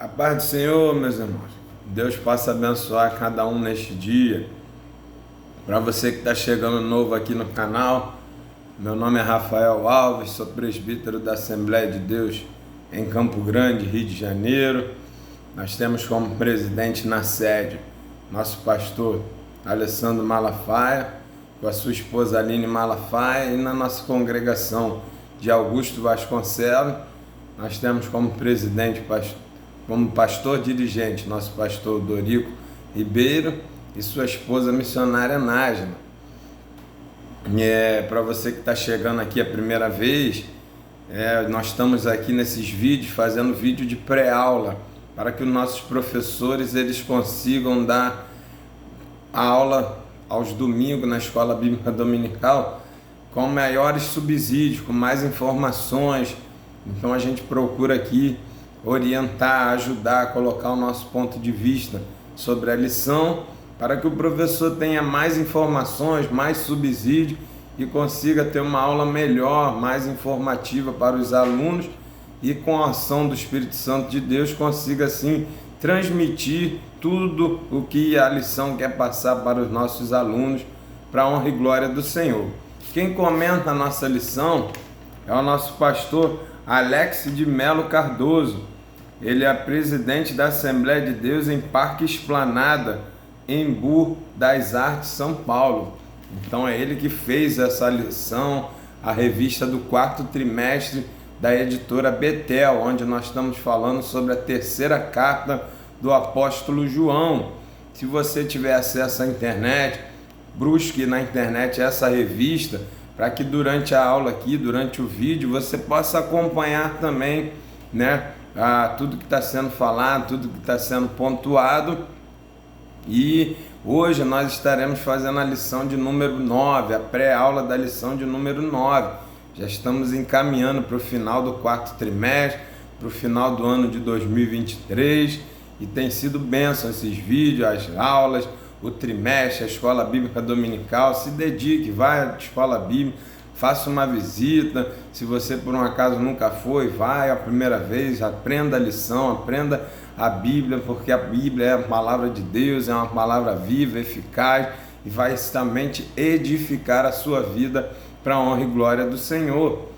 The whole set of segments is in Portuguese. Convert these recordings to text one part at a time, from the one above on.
A paz do Senhor, meus irmãos. Deus possa abençoar cada um neste dia. Para você que está chegando novo aqui no canal, meu nome é Rafael Alves, sou presbítero da Assembleia de Deus em Campo Grande, Rio de Janeiro. Nós temos como presidente na sede nosso pastor Alessandro Malafaia, com a sua esposa Aline Malafaia, e na nossa congregação de Augusto Vasconcelos, nós temos como presidente, como pastor dirigente, nosso pastor Dorico Ribeiro e sua esposa missionária Nájila. Para você que está chegando aqui a primeira vez, nós estamos aqui nesses vídeos fazendo vídeo de pré-aula para que os nossos professores eles consigam dar a aula aos domingos na Escola Bíblica Dominical com maiores subsídios, com mais informações. Então a gente procura aqui orientar, ajudar, colocar o nosso ponto de vista sobre a lição para que o professor tenha mais informações, mais subsídio e consiga ter uma aula melhor, mais informativa para os alunos e com a ação do Espírito Santo de Deus consiga assim transmitir tudo o que a lição quer passar para os nossos alunos para a honra e glória do Senhor. Quem comenta a nossa lição é o nosso pastor Alex de Melo Cardoso. Ele é presidente da Assembleia de Deus em Parque Esplanada, Embu das Artes, São Paulo. Então é ele que fez essa lição, a revista do quarto trimestre da editora Betel, onde nós estamos falando sobre a terceira carta do apóstolo João. Se você tiver acesso à internet, busque na internet essa revista, para que durante a aula aqui, durante o vídeo, você possa acompanhar também, tudo que está sendo falado, tudo que está sendo pontuado. E hoje nós estaremos fazendo a lição de número 9, a pré-aula da lição de número 9. Já estamos encaminhando para o final do quarto trimestre, para o final do ano de 2023, e tem sido bênção esses vídeos, as aulas, o trimestre, a Escola Bíblica Dominical. Se dedique, vai à Escola Bíblica, faça uma visita. Se você por um acaso nunca foi, vai a primeira vez, aprenda a lição, aprenda a Bíblia, porque a Bíblia é a palavra de Deus, é uma palavra viva, eficaz, e vai justamente edificar a sua vida para a honra e glória do Senhor.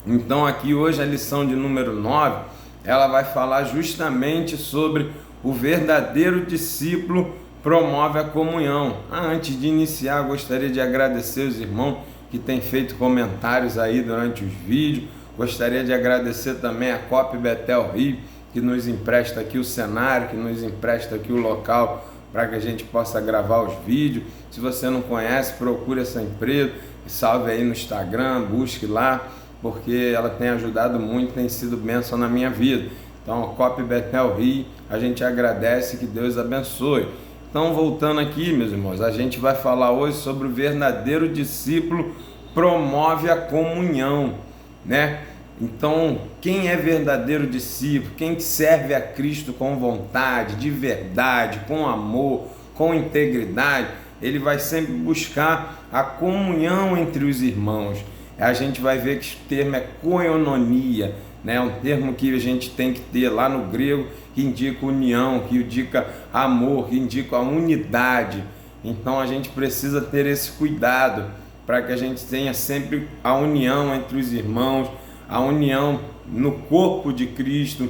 Então aqui hoje a lição de número 9, ela vai falar justamente sobre o verdadeiro discípulo promove a comunhão. Antes de iniciar, gostaria de agradecer os irmãos que têm feito comentários aí durante os vídeos. Gostaria de agradecer também a COP Betel Rio, que nos empresta aqui o cenário, que nos empresta aqui o local para que a gente possa gravar os vídeos. Se você não conhece, procure essa empresa, salve aí no Instagram, busque lá, porque ela tem ajudado muito, tem sido bênção na minha vida. Então, a COP Betel Rio, a gente agradece, que Deus abençoe. Então, voltando aqui, meus irmãos, a gente vai falar hoje sobre o verdadeiro discípulo promove a comunhão, Então, quem é verdadeiro discípulo, quem serve a Cristo com vontade, de verdade, com amor, com integridade, ele vai sempre buscar a comunhão entre os irmãos. A gente vai ver que o termo é koinonia, um termo que a gente tem que ter lá no grego, que indica união, que indica amor, que indica a unidade. Então a gente precisa ter esse cuidado para que a gente tenha sempre a união entre os irmãos, a união no corpo de Cristo,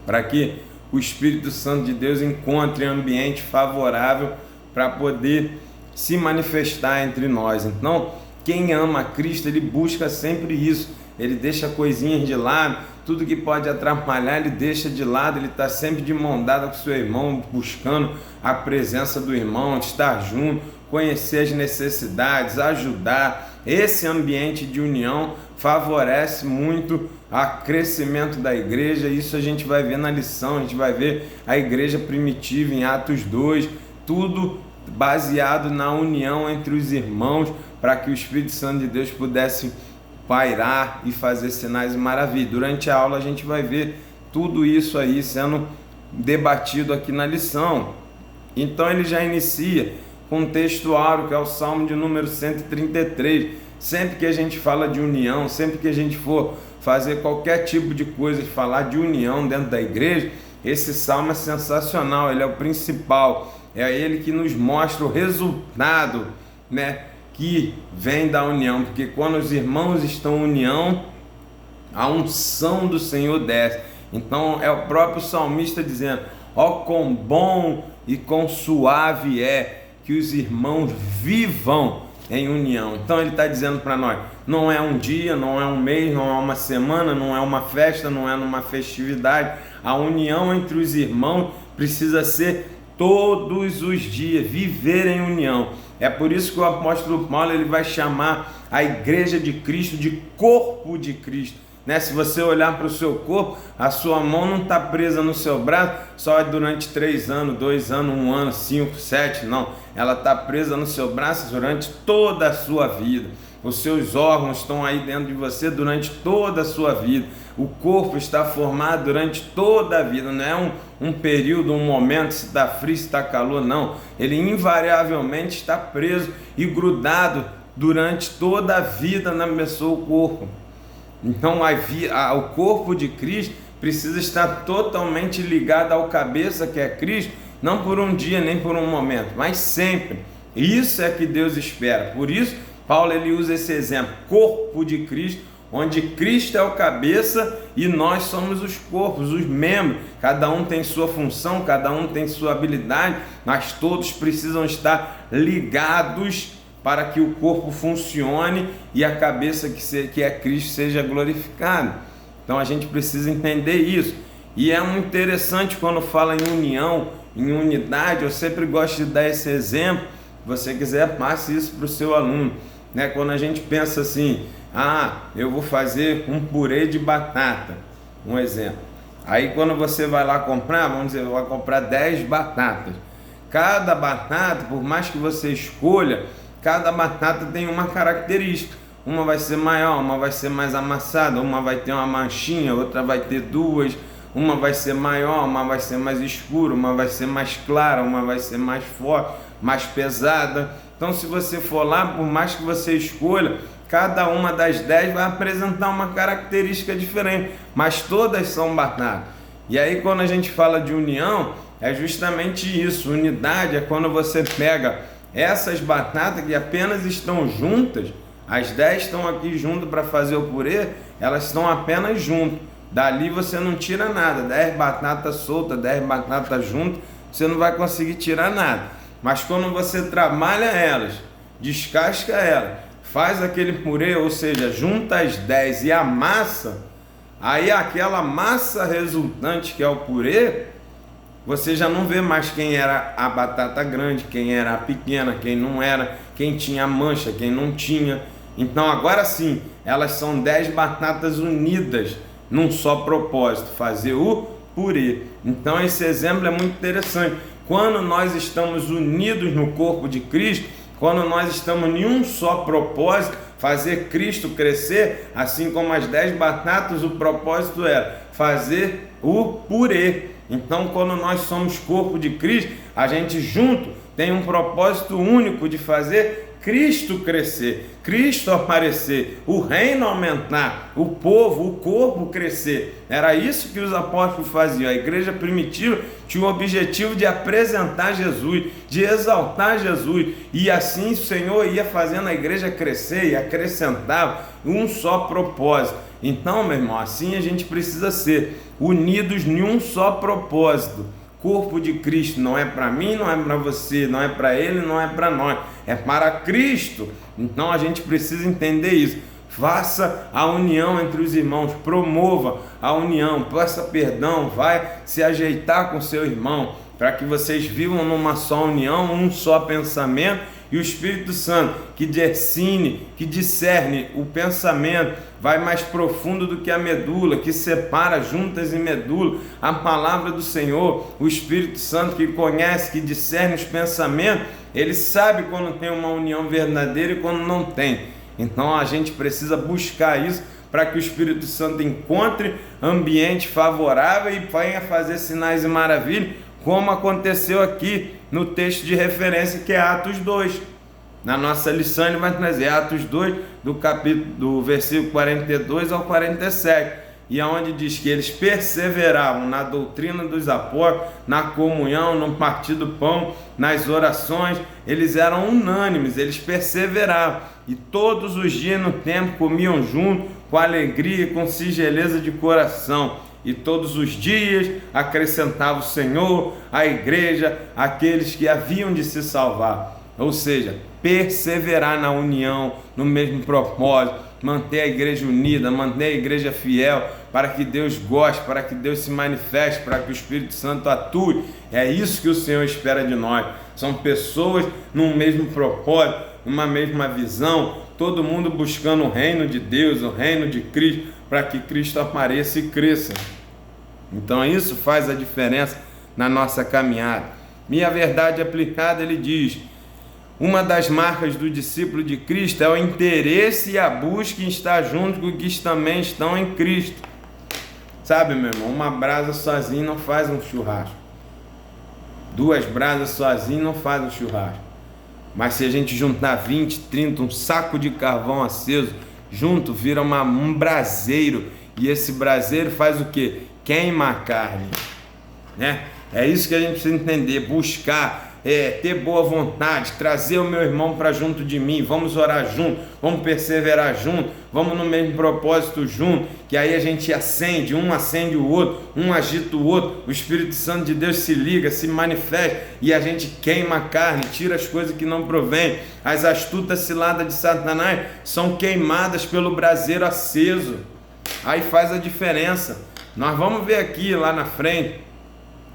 para que o Espírito Santo de Deus encontre ambiente favorável para poder se manifestar entre nós. Então, quem ama a Cristo, ele busca sempre isso. Ele deixa coisinhas de lado, tudo que pode atrapalhar, ele deixa de lado. Ele está sempre de mão dada com o seu irmão, buscando a presença do irmão, estar junto, conhecer as necessidades, ajudar. Esse ambiente de união favorece muito o crescimento da igreja. Isso a gente vai ver na lição, a gente vai ver a igreja primitiva em Atos 2, tudo baseado na união entre os irmãos, para que o Espírito Santo de Deus pudesse pairar e fazer sinais e maravilhas. Durante a aula a gente vai ver tudo isso aí sendo debatido aqui na lição. Então ele já inicia com um texto áureo, que é o Salmo de número 133. Sempre que a gente fala de união, sempre que a gente for fazer qualquer tipo de coisa, de falar de união dentro da igreja, esse salmo é sensacional, ele é o principal, é ele que nos mostra o resultado, né, que vem da união, porque quando os irmãos estão em união, a unção do Senhor desce. Então é o próprio salmista dizendo: ó, quão bom e quão suave é que os irmãos vivam em união. Então ele está dizendo para nós, não é um dia, não é um mês, não é uma semana, não é uma festa, não é numa festividade. A união entre os irmãos precisa ser todos os dias, viver em união. É por isso que o apóstolo Paulo ele vai chamar a igreja de Cristo de corpo de Cristo. Né? Se você olhar para o seu corpo, a sua mão não está presa no seu braço só durante 3 anos, 2 anos, 1 ano, 5, 7, não. Ela está presa no seu braço durante toda a sua vida. Os seus órgãos estão aí dentro de você durante toda a sua vida. O corpo está formado durante toda a vida. Não é um período, um momento, se está frio, se está calor, não. Ele invariavelmente está preso e grudado durante toda a vida na pessoa, o corpo. Então o corpo de Cristo precisa estar totalmente ligado ao cabeça, que é Cristo, não por um dia nem por um momento, mas sempre. Isso é que Deus espera. Por isso Paulo ele usa esse exemplo, corpo de Cristo, onde Cristo é o cabeça e nós somos os corpos, os membros. Cada um tem sua função, cada um tem sua habilidade, mas todos precisam estar ligados para que o corpo funcione e a cabeça que é Cristo seja glorificada. Então a gente precisa entender isso. E é muito interessante quando fala em união, em unidade. Eu sempre gosto de dar esse exemplo. Se você quiser, passe isso para o seu aluno. Né? Quando a gente pensa assim, eu vou fazer um purê de batata, um exemplo. Aí quando você vai lá comprar, vamos dizer, vai comprar 10 batatas. Cada batata, por mais que você escolha, cada batata tem uma característica. Uma vai ser maior, uma vai ser mais amassada, uma vai ter uma manchinha, outra vai ter 2. Uma vai ser maior, uma vai ser mais escura, uma vai ser mais clara, uma vai ser mais forte, mais pesada. Então se você for lá, por mais que você escolha, cada uma das 10 vai apresentar uma característica diferente, mas todas são batatas. E aí quando a gente fala de união, é justamente isso. Unidade é quando você pega essas batatas que apenas estão juntas, as 10 estão aqui juntas para fazer o purê, elas estão apenas juntas. Dali você não tira nada, 10 batatas soltas, 10 batatas juntas, você não vai conseguir tirar nada. Mas quando você trabalha elas, descasca elas, faz aquele purê, ou seja, junta as 10 e amassa, aí aquela massa resultante que é o purê, você já não vê mais quem era a batata grande, quem era a pequena, quem não era, quem tinha mancha, quem não tinha. Então agora sim, elas são 10 batatas unidas num só propósito, fazer o purê. Então esse exemplo é muito interessante. Quando nós estamos unidos no corpo de Cristo, quando nós estamos em um só propósito, fazer Cristo crescer, assim como as 10 batatas, o propósito era fazer o purê. Então, quando nós somos corpo de Cristo, a gente junto tem um propósito único de fazer Cristo crescer, Cristo aparecer, o reino aumentar, o povo, o corpo crescer. Era isso que os apóstolos faziam. A igreja primitiva tinha o objetivo de apresentar Jesus, de exaltar Jesus, e assim o Senhor ia fazendo a igreja crescer e acrescentava um só propósito. Então, meu irmão, assim a gente precisa ser unidos em um só propósito. Corpo de Cristo não é para mim, não é para você, não é para ele, não é para nós, é para Cristo. Então a gente precisa entender isso. Faça a união entre os irmãos, promova a união, peça perdão, vai se ajeitar com seu irmão, para que vocês vivam numa só união, um só pensamento, e o Espírito Santo que discerne o pensamento, vai mais profundo do que a medula, que separa juntas e medula a palavra do Senhor. O Espírito Santo que conhece, que discerne os pensamentos, ele sabe quando tem uma união verdadeira e quando não tem. Então a gente precisa buscar isso para que o Espírito Santo encontre ambiente favorável e venha fazer sinais e maravilhas, como aconteceu aqui no texto de referência, que é Atos 2. Na nossa lição ele vai trazer Atos 2, do versículo 42 ao 47. E aonde diz que eles perseveravam na doutrina dos apóstolos, na comunhão, no partir do pão, nas orações. Eles eram unânimes, eles perseveravam. E todos os dias no templo comiam junto, com alegria e com singeleza de coração. E todos os dias acrescentava o Senhor à igreja aqueles que haviam de se salvar. Ou seja, perseverar na união, no mesmo propósito, manter a igreja unida, manter a igreja fiel, para que Deus goste, para que Deus se manifeste, para que o Espírito Santo atue. É isso que o Senhor espera de nós. São pessoas num mesmo propósito, numa mesma visão, todo mundo buscando o reino de Deus, o reino de Cristo, para que Cristo apareça e cresça. Então isso faz a diferença na nossa caminhada. Minha verdade aplicada, ele diz: uma das marcas do discípulo de Cristo é o interesse e a busca em estar junto com os que também estão em Cristo. Sabe, meu irmão, uma brasa sozinha não faz um churrasco. Duas brasas sozinhas não faz um churrasco. Mas se a gente juntar 20, 30, um saco de carvão aceso, junto vira um braseiro. E esse braseiro faz o quê? Queima a carne, né? É isso que a gente precisa entender, buscar, ter boa vontade, trazer o meu irmão para junto de mim. Vamos orar junto, vamos perseverar junto, vamos no mesmo propósito junto, que aí a gente acende, um acende o outro, um agita o outro, o Espírito Santo de Deus se liga, se manifesta e a gente queima a carne, tira as coisas que não provêm. As astutas ciladas de Satanás são queimadas pelo braseiro aceso, aí faz a diferença. Nós vamos ver aqui lá na frente,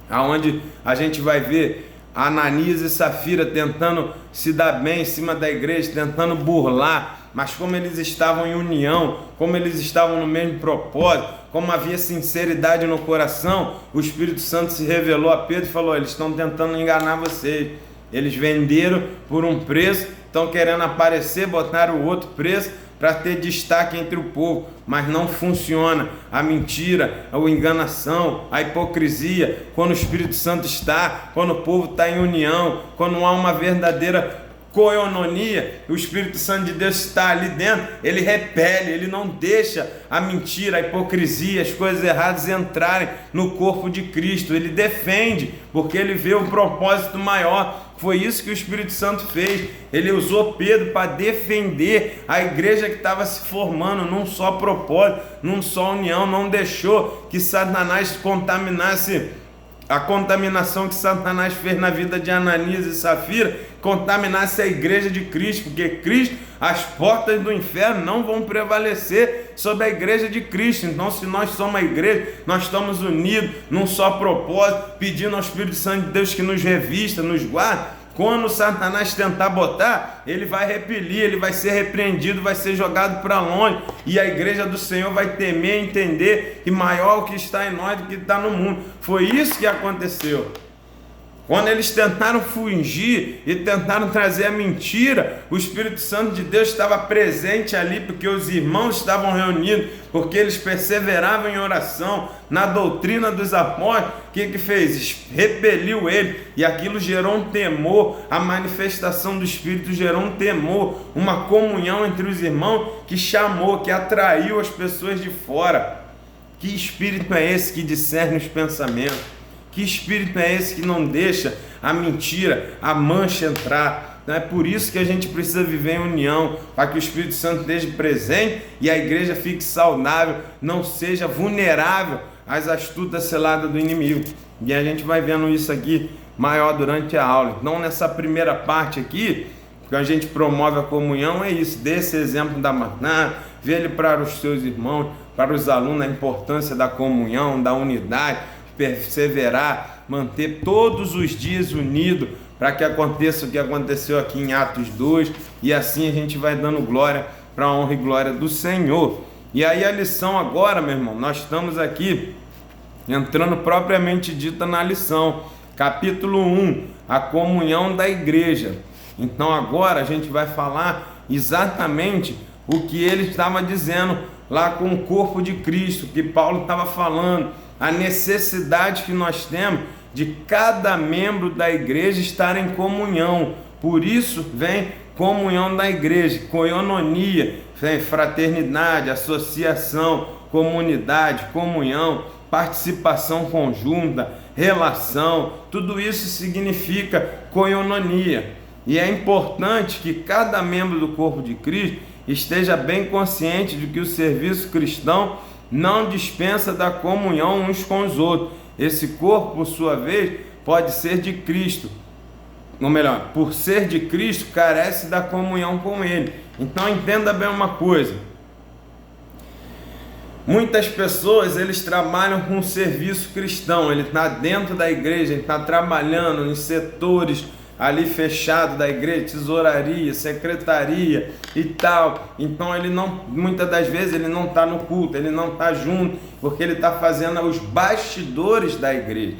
aonde a gente vai ver Ananias e Safira tentando se dar bem em cima da igreja, tentando burlar, mas como eles estavam em união, como eles estavam no mesmo propósito, como havia sinceridade no coração, o Espírito Santo se revelou a Pedro e falou: eles estão tentando enganar vocês, eles venderam por um preço, estão querendo aparecer, botaram o outro preço para ter destaque entre o povo, mas não funciona. A mentira, a enganação, a hipocrisia, quando o Espírito Santo está, quando o povo está em união, quando há uma verdadeira coinonia, o Espírito Santo de Deus está ali dentro, ele repele, ele não deixa a mentira, a hipocrisia, as coisas erradas entrarem no corpo de Cristo, ele defende, porque ele vê um propósito maior. Foi isso que o Espírito Santo fez. Ele usou Pedro para defender a igreja que estava se formando num só propósito, num só união. Não deixou que Satanás contaminasse, a contaminação que Satanás fez na vida de Ananias e Safira, contaminasse a igreja de Cristo, porque Cristo, as portas do inferno não vão prevalecer sobre a igreja de Cristo. Então, se nós somos a igreja, nós estamos unidos num só propósito, pedindo ao Espírito Santo de Deus que nos revista, nos guarde. Quando Satanás tentar botar, ele vai repelir, ele vai ser repreendido, vai ser jogado para longe, e a igreja do Senhor vai temer e entender que maior o que está em nós do que está no mundo. Foi isso que aconteceu. Quando eles tentaram fugir e tentaram trazer a mentira, o Espírito Santo de Deus estava presente ali, porque os irmãos estavam reunidos, porque eles perseveravam em oração, na doutrina dos apóstolos. O que fez? Repeliu ele, e aquilo gerou um temor, a manifestação do Espírito gerou um temor, uma comunhão entre os irmãos que chamou, que atraiu as pessoas de fora. Que Espírito é esse que discerne os pensamentos? Que Espírito é esse que não deixa a mentira, a mancha entrar? É por isso que a gente precisa viver em união, para que o Espírito Santo esteja presente e a igreja fique saudável, não seja vulnerável às astutas ciladas do inimigo. E a gente vai vendo isso aqui maior durante a aula. Então, nessa primeira parte aqui, que a gente promove a comunhão, é isso: dê esse exemplo da maná, vê-lhe para os seus irmãos, para os alunos, a importância da comunhão, da unidade, perseverar, manter todos os dias unidos, para que aconteça o que aconteceu aqui em Atos 2, e assim a gente vai dando glória para a honra e glória do Senhor. E aí a lição agora, meu irmão, nós estamos aqui entrando propriamente dita na lição, capítulo 1, a comunhão da igreja. Então agora a gente vai falar exatamente o que ele estava dizendo lá com o corpo de Cristo, que Paulo estava falando, a necessidade que nós temos de cada membro da igreja estar em comunhão. Por isso vem comunhão da igreja, koinonia, fraternidade, associação, comunidade, comunhão, participação conjunta, relação, tudo isso significa koinonia. E é importante que cada membro do corpo de Cristo esteja bem consciente de que o serviço cristão não dispensa da comunhão uns com os outros. Esse corpo, por sua vez, pode ser de Cristo, ou melhor, por ser de Cristo, carece da comunhão com Ele. Então entenda bem uma coisa: muitas pessoas, eles trabalham com serviço cristão, ele está dentro da igreja, ele está trabalhando em setores ali fechado da igreja, tesouraria, secretaria e tal. Então ele não, muitas das vezes ele não está no culto, ele não está junto, porque ele está fazendo os bastidores da igreja.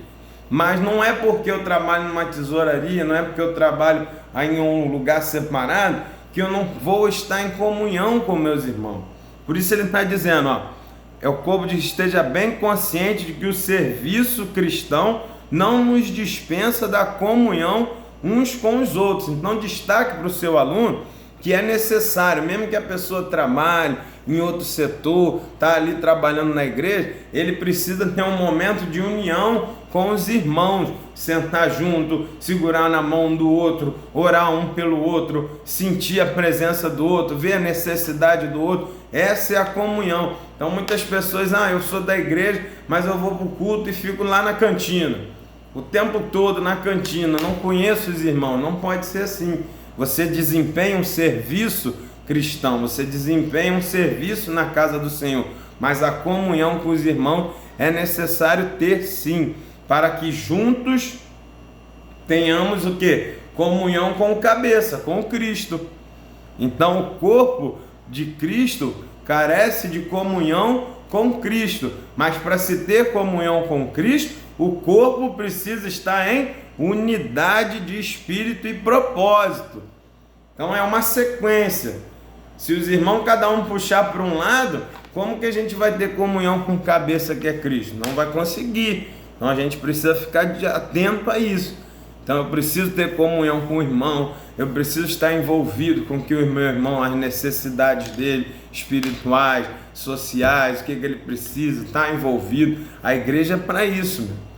Mas não é porque eu trabalho numa tesouraria, não é porque eu trabalho em um lugar separado, que eu não vou estar em comunhão com meus irmãos. Por isso ele está dizendo, é o corpo de que esteja bem consciente de que o serviço cristão não nos dispensa da comunhão uns com os outros. Então destaque para o seu aluno que é necessário, mesmo que a pessoa trabalhe em outro setor, está ali trabalhando na igreja, ele precisa ter um momento de união com os irmãos, sentar junto, segurar na mão do outro, orar um pelo outro, sentir a presença do outro, ver a necessidade do outro. Essa é a comunhão. Então muitas pessoas, eu sou da igreja, mas eu vou para o culto e fico lá na cantina, o tempo todo na cantina, não conheço os irmãos. Não pode ser assim. Você desempenha um serviço cristão, você desempenha um serviço na casa do Senhor, mas a comunhão com os irmãos é necessário ter sim, para que juntos tenhamos o quê? Comunhão com o cabeça, com o Cristo. Então o corpo de Cristo carece de comunhão com Cristo, mas para se ter comunhão com Cristo, o corpo precisa estar em unidade de espírito e propósito. Então é uma sequência. Se os irmãos cada um puxar para um lado, como que a gente vai ter comunhão com cabeça que é Cristo? Não vai conseguir. Então a gente precisa ficar atento a isso. Então eu preciso ter comunhão com o irmão, eu preciso estar envolvido com que o meu irmão, as necessidades dele, espirituais, sociais, o que ele precisa, estar envolvido. A igreja é para isso, meu.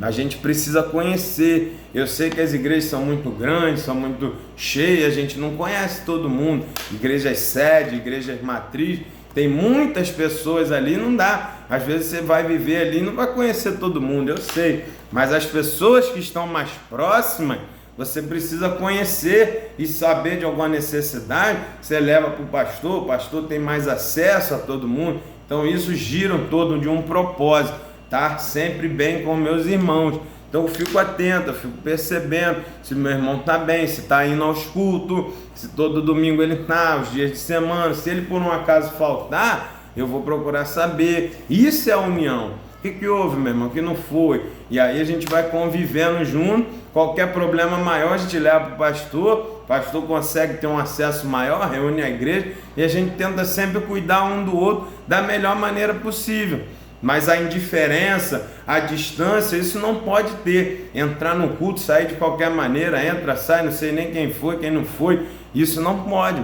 A gente precisa conhecer. Eu sei que as igrejas são muito grandes, são muito cheias, a gente não conhece todo mundo. Igrejas sede, igrejas matriz, tem muitas pessoas ali, não dá. Às vezes você vai viver ali e não vai conhecer todo mundo, eu sei. Mas as pessoas que estão mais próximas, você precisa conhecer e saber de alguma necessidade. Você leva para o pastor tem mais acesso a todo mundo. Então isso gira em torno de um propósito. Estar sempre bem com meus irmãos. Então eu fico atento, eu fico percebendo se meu irmão está bem, se está indo aos cultos, se todo domingo ele está, os dias de semana. Se ele por um acaso faltar, eu vou procurar saber. Isso é a união. O que houve, meu irmão? Que não foi? E aí a gente vai convivendo junto. Qualquer problema maior a gente leva para o pastor consegue ter um acesso maior, reúne a igreja e a gente tenta sempre cuidar um do outro da melhor maneira possível. Mas a indiferença, a distância, isso não pode ter. Entrar no culto, sair de qualquer maneira, entra, sai, não sei nem quem foi, quem não foi, isso não pode.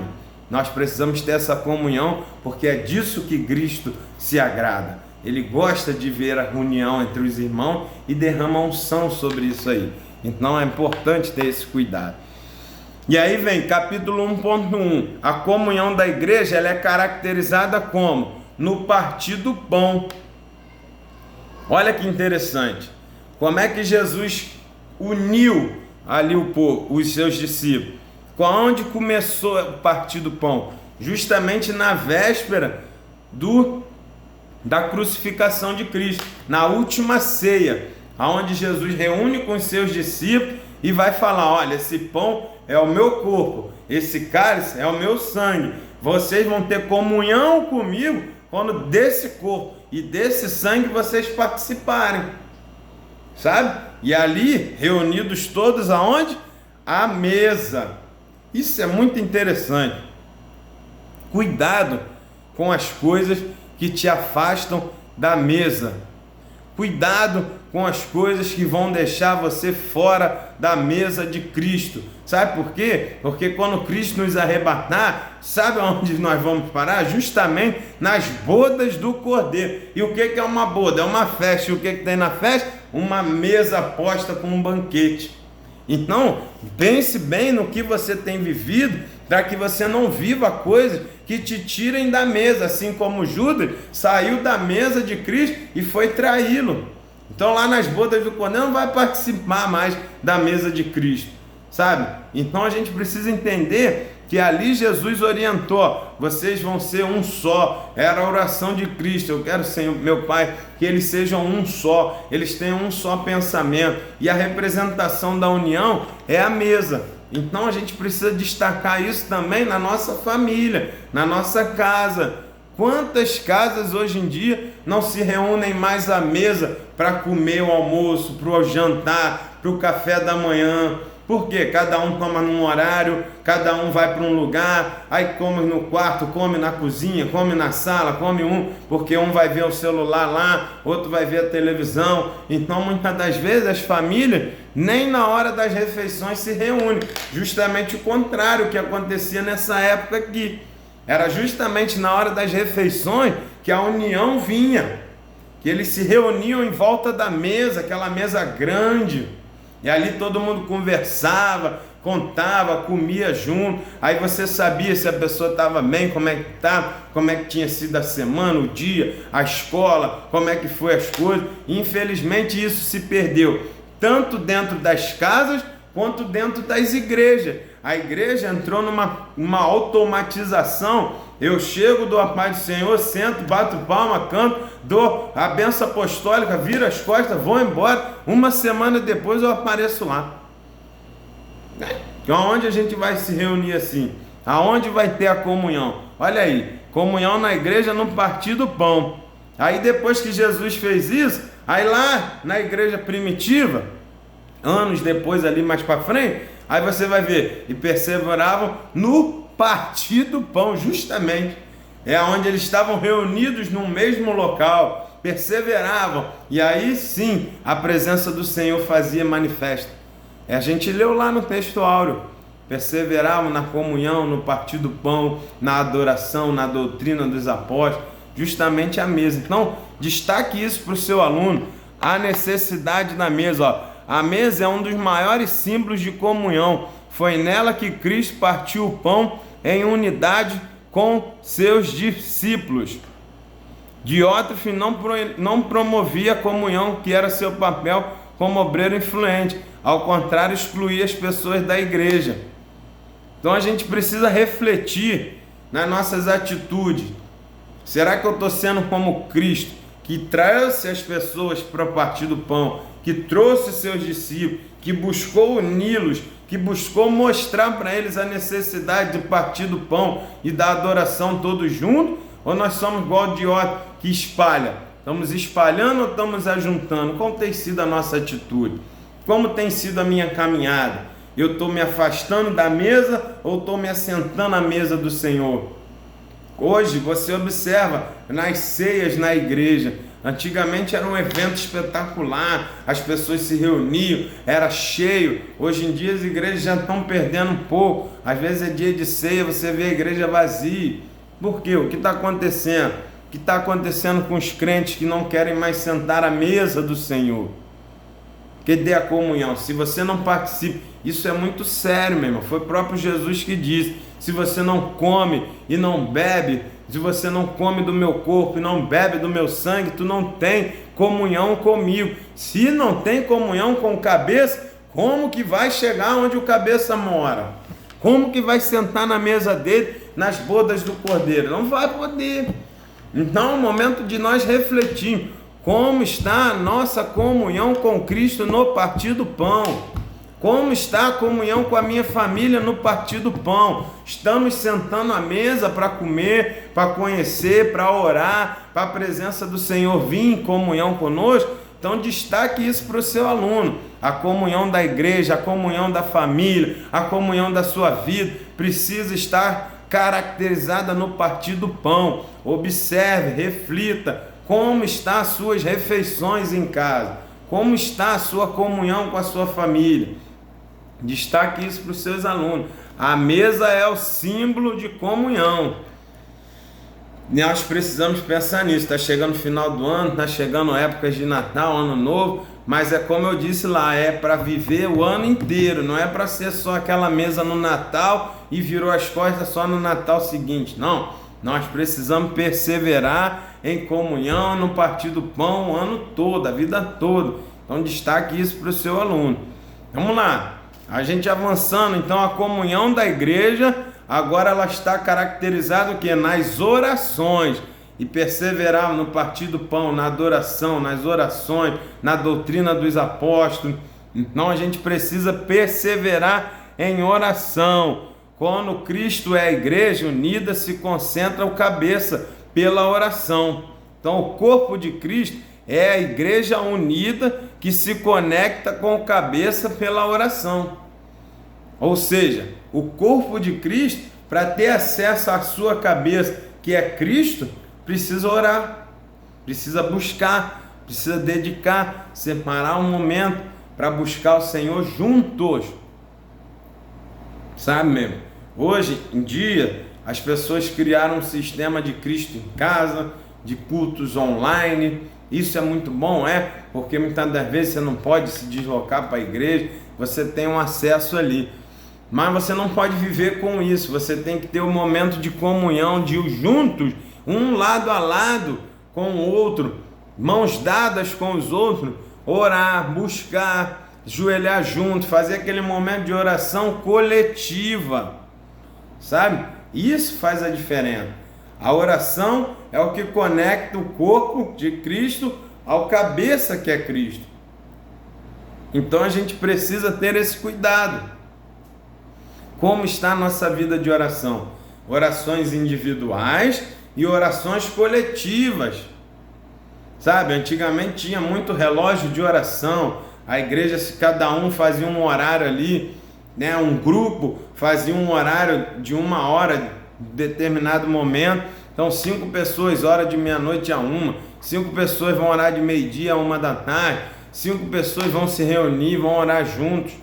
Nós precisamos ter essa comunhão, porque é disso que Cristo se agrada. Ele gosta de ver a união entre os irmãos e derrama unção sobre isso aí. Então é importante ter esse cuidado. E aí vem capítulo 1.1. A comunhão da igreja, ela é caracterizada como? No partir do pão. Olha que interessante, como é que Jesus uniu ali o povo, os seus discípulos? Onde começou o partir do pão? Justamente na véspera da crucificação de Cristo, na última ceia, onde Jesus reúne com os seus discípulos e vai falar, olha, esse pão é o meu corpo, esse cálice é o meu sangue, vocês vão ter comunhão comigo quando desse corpo e desse sangue vocês participarem, sabe? E ali, reunidos todos aonde? À mesa. Isso é muito interessante. Cuidado com as coisas que te afastam da mesa. Cuidado com as coisas que vão deixar você fora da mesa de Cristo. Sabe por quê? Porque quando Cristo nos arrebatar, sabe onde nós vamos parar? Justamente nas bodas do Cordeiro. E o que é uma boda? É uma festa. E o que tem na festa? Uma mesa posta com um banquete. Então, pense bem no que você tem vivido, para que você não viva coisas que te tirem da mesa, assim como Judas saiu da mesa de Cristo e foi traí-lo. Então lá nas bodas do Cordeiro não vai participar mais da mesa de Cristo, sabe? Então a gente precisa entender que ali Jesus orientou, vocês vão ser um só. Era a oração de Cristo: eu quero, Senhor, meu Pai, que eles sejam um só, eles tenham um só pensamento, e a representação da união é a mesa. Então a gente precisa destacar isso também na nossa família, na nossa casa. Quantas casas hoje em dia não se reúnem mais à mesa para comer o almoço, para o jantar, para o café da manhã? Porque cada um toma num horário, cada um vai para um lugar, aí come no quarto, come na cozinha, come na sala, come porque um vai ver o celular lá, outro vai ver a televisão. Então muitas das vezes as famílias nem na hora das refeições se reúnem. Justamente o contrário que acontecia nessa época aqui. Era justamente na hora das refeições que a união vinha, que eles se reuniam em volta da mesa, aquela mesa grande. E ali todo mundo conversava, contava, comia junto. Aí você sabia se a pessoa estava bem, como é que estava, como é que tinha sido a semana, o dia, a escola, como é que foi as coisas. E, infelizmente isso se perdeu, tanto dentro das casas quanto dentro das igrejas. A igreja entrou numa automatização. Eu chego, dou a paz do Senhor, sento, bato palma, canto, dou a benção apostólica, viro as costas, vou embora. Uma semana depois eu apareço lá. Aonde a gente vai se reunir assim? Aonde vai ter a comunhão? Olha aí, comunhão na igreja, no partir do pão. Aí depois que Jesus fez isso, aí lá na igreja primitiva, anos depois ali mais para frente, aí você vai ver, e perseveravam no partir do pão, justamente. É onde eles estavam reunidos no mesmo local, perseveravam, e aí sim, a presença do Senhor fazia manifesta. A gente leu lá no texto áureo, perseveravam na comunhão, no partir do pão, na adoração, na doutrina dos apóstolos, justamente a mesa. Então, destaque isso para o seu aluno, a necessidade da mesa, ó. A mesa é um dos maiores símbolos de comunhão. Foi nela que Cristo partiu o pão em unidade com seus discípulos. Diótrefes não promovia a comunhão, que era seu papel como obreiro influente. Ao contrário, excluía as pessoas da igreja. Então a gente precisa refletir nas nossas atitudes. Será que eu estou sendo como Cristo, que trouxe as pessoas para partir do pão, que trouxe seus discípulos, que buscou uni-los, que buscou mostrar para eles a necessidade de partir do pão e da adoração todos juntos? Ou nós somos igual Diótrefes, que espalha? Estamos espalhando ou estamos ajuntando? Qual tem sido a nossa atitude? Como tem sido a minha caminhada? Eu estou me afastando da mesa ou estou me assentando à mesa do Senhor? Hoje você observa nas ceias na igreja. Antigamente era um evento espetacular, as pessoas se reuniam, era cheio. Hoje em dia as igrejas já estão perdendo um pouco. Às vezes é dia de ceia, você vê a igreja vazia. Por quê? O que está acontecendo? O que está acontecendo com os crentes que não querem mais sentar à mesa do Senhor? Cadê a comunhão? Se você não participa, isso é muito sério, meu irmão. Foi o próprio Jesus que disse: se você não come e não bebe, se você não come do meu corpo e não bebe do meu sangue, tu não tem comunhão comigo. Se não tem comunhão com o cabeça, como que vai chegar onde o cabeça mora? Como que vai sentar na mesa dele, nas bodas do Cordeiro? Não vai poder. Então é o momento de nós refletirmos. Como está a nossa comunhão com Cristo no partir do pão? Como está a comunhão com a minha família no partir do pão? Estamos sentando à mesa para comer, para conhecer, para orar, para a presença do Senhor vir em comunhão conosco? Então destaque isso para o seu aluno. A comunhão da igreja, a comunhão da família, a comunhão da sua vida precisa estar caracterizada no partir do pão. Observe, reflita como estão as suas refeições em casa. Como está a sua comunhão com a sua família? Destaque isso para os seus alunos. A mesa é o símbolo de comunhão. Nós precisamos pensar nisso. Está chegando o final do ano, está chegando épocas de Natal, Ano Novo, mas é como eu disse lá, é para viver o ano inteiro, não é para ser só aquela mesa no Natal e virou as costas só no Natal seguinte. Não, nós precisamos perseverar em comunhão, no partir do pão o ano todo, a vida toda. Então destaque isso para o seu aluno. Vamos lá, a gente avançando, então a comunhão da igreja, agora ela está caracterizada o quê? Nas orações. E perseverar no partir do pão, na adoração, nas orações, na doutrina dos apóstolos. Então a gente precisa perseverar em oração. Quando Cristo é a igreja unida, se concentra o cabeça pela oração. Então o corpo de Cristo é a igreja unida que se conecta com o cabeça pela oração. Ou seja, o corpo de Cristo, para ter acesso à sua cabeça, que é Cristo, precisa orar, precisa buscar, precisa dedicar, separar um momento para buscar o Senhor juntos. Sabe mesmo? Hoje em dia, as pessoas criaram um sistema de Cristo em casa, de cultos online. Isso é muito bom, porque muitas das vezes você não pode se deslocar para a igreja, você tem um acesso ali. Mas você não pode viver com isso, você tem que ter um momento de comunhão, de ir juntos, um lado a lado com o outro, mãos dadas com os outros, orar, buscar, ajoelhar junto, fazer aquele momento de oração coletiva, sabe? Isso faz a diferença. A oração é o que conecta o corpo de Cristo ao cabeça que é Cristo. Então a gente precisa ter esse cuidado. Como está a nossa vida de oração? Orações individuais e orações coletivas. Sabe, antigamente tinha muito relógio de oração. A igreja, se cada um fazia um horário ali, né? Um grupo fazia um horário de 1 hora, em determinado momento. Então 5 pessoas oram de meia-noite a 1, 5 pessoas vão orar de meio-dia a 1 da tarde, 5 pessoas vão se reunir, vão orar juntos.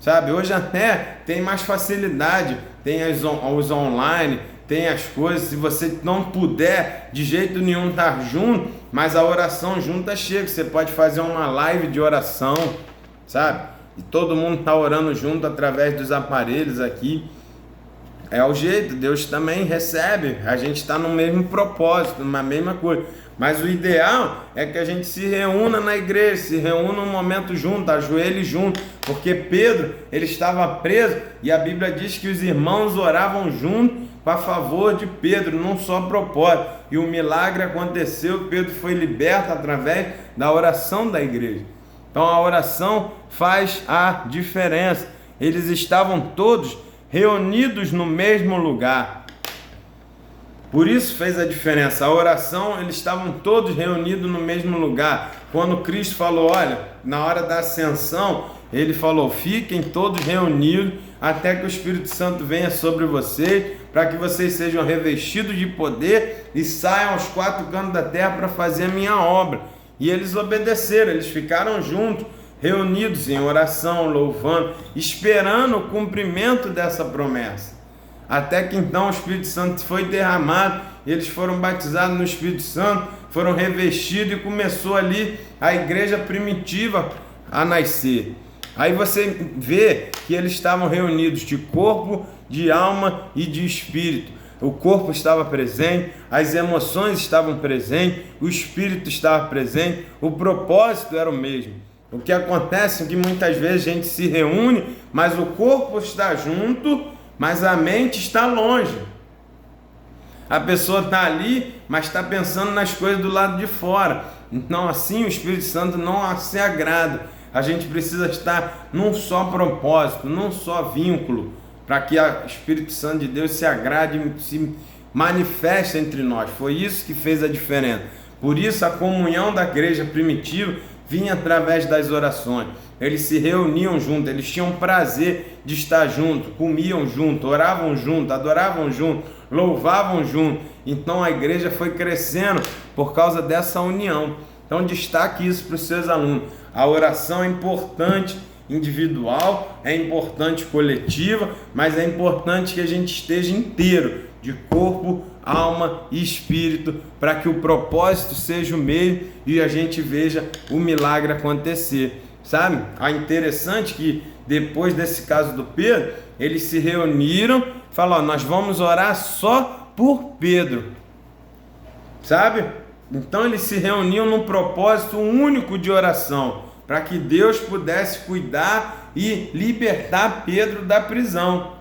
Sabe, hoje até tem mais facilidade, tem os online, tem as coisas, se você não puder de jeito nenhum estar junto, mas a oração junta chega, você pode fazer uma live de oração, sabe? E todo mundo está orando junto através dos aparelhos aqui. É o jeito, Deus também recebe, a gente está no mesmo propósito, na mesma coisa. Mas o ideal é que a gente se reúna na igreja, se reúna um momento junto, ajoelhe junto, porque Pedro, ele estava preso e a Bíblia diz que os irmãos oravam junto a favor de Pedro, num só propósito. E o milagre aconteceu, Pedro foi liberto através da oração da igreja. Então a oração faz a diferença. Eles estavam todos reunidos no mesmo lugar. Por isso fez a diferença. A oração, eles estavam todos reunidos no mesmo lugar. Quando Cristo falou, olha, na hora da ascensão, ele falou, fiquem todos reunidos até que o Espírito Santo venha sobre vocês, para que vocês sejam revestidos de poder e saiam aos 4 cantos da terra para fazer a minha obra. E eles obedeceram, eles ficaram juntos, reunidos em oração, louvando, esperando o cumprimento dessa promessa. Até que então o Espírito Santo foi derramado, eles foram batizados no Espírito Santo, foram revestidos e começou ali a igreja primitiva a nascer. Aí você vê que eles estavam reunidos de corpo, de alma e de espírito. O corpo estava presente, as emoções estavam presentes, o espírito estava presente, o propósito era o mesmo. O que acontece é que muitas vezes a gente se reúne, mas o corpo está junto, mas a mente está longe. A pessoa está ali, mas está pensando nas coisas do lado de fora. Então assim o Espírito Santo não se agrada. A gente precisa estar num só propósito, num só vínculo, para que o Espírito Santo de Deus se agrade, se manifeste entre nós. Foi isso que fez a diferença. Por isso a comunhão da igreja primitiva vinha através das orações. Eles se reuniam juntos, eles tinham prazer de estar juntos, comiam juntos, oravam juntos, adoravam juntos, louvavam juntos. Então a igreja foi crescendo por causa dessa união. Então destaque isso para os seus alunos. A oração é importante individual, é importante coletiva, mas é importante que a gente esteja inteiro, de corpo, alma e espírito, para que o propósito seja o meio e a gente veja o milagre acontecer, sabe? É interessante que depois desse caso do Pedro, eles se reuniram, falaram: nós vamos orar só por Pedro, sabe? Então eles se reuniam num propósito único de oração, para que Deus pudesse cuidar e libertar Pedro da prisão.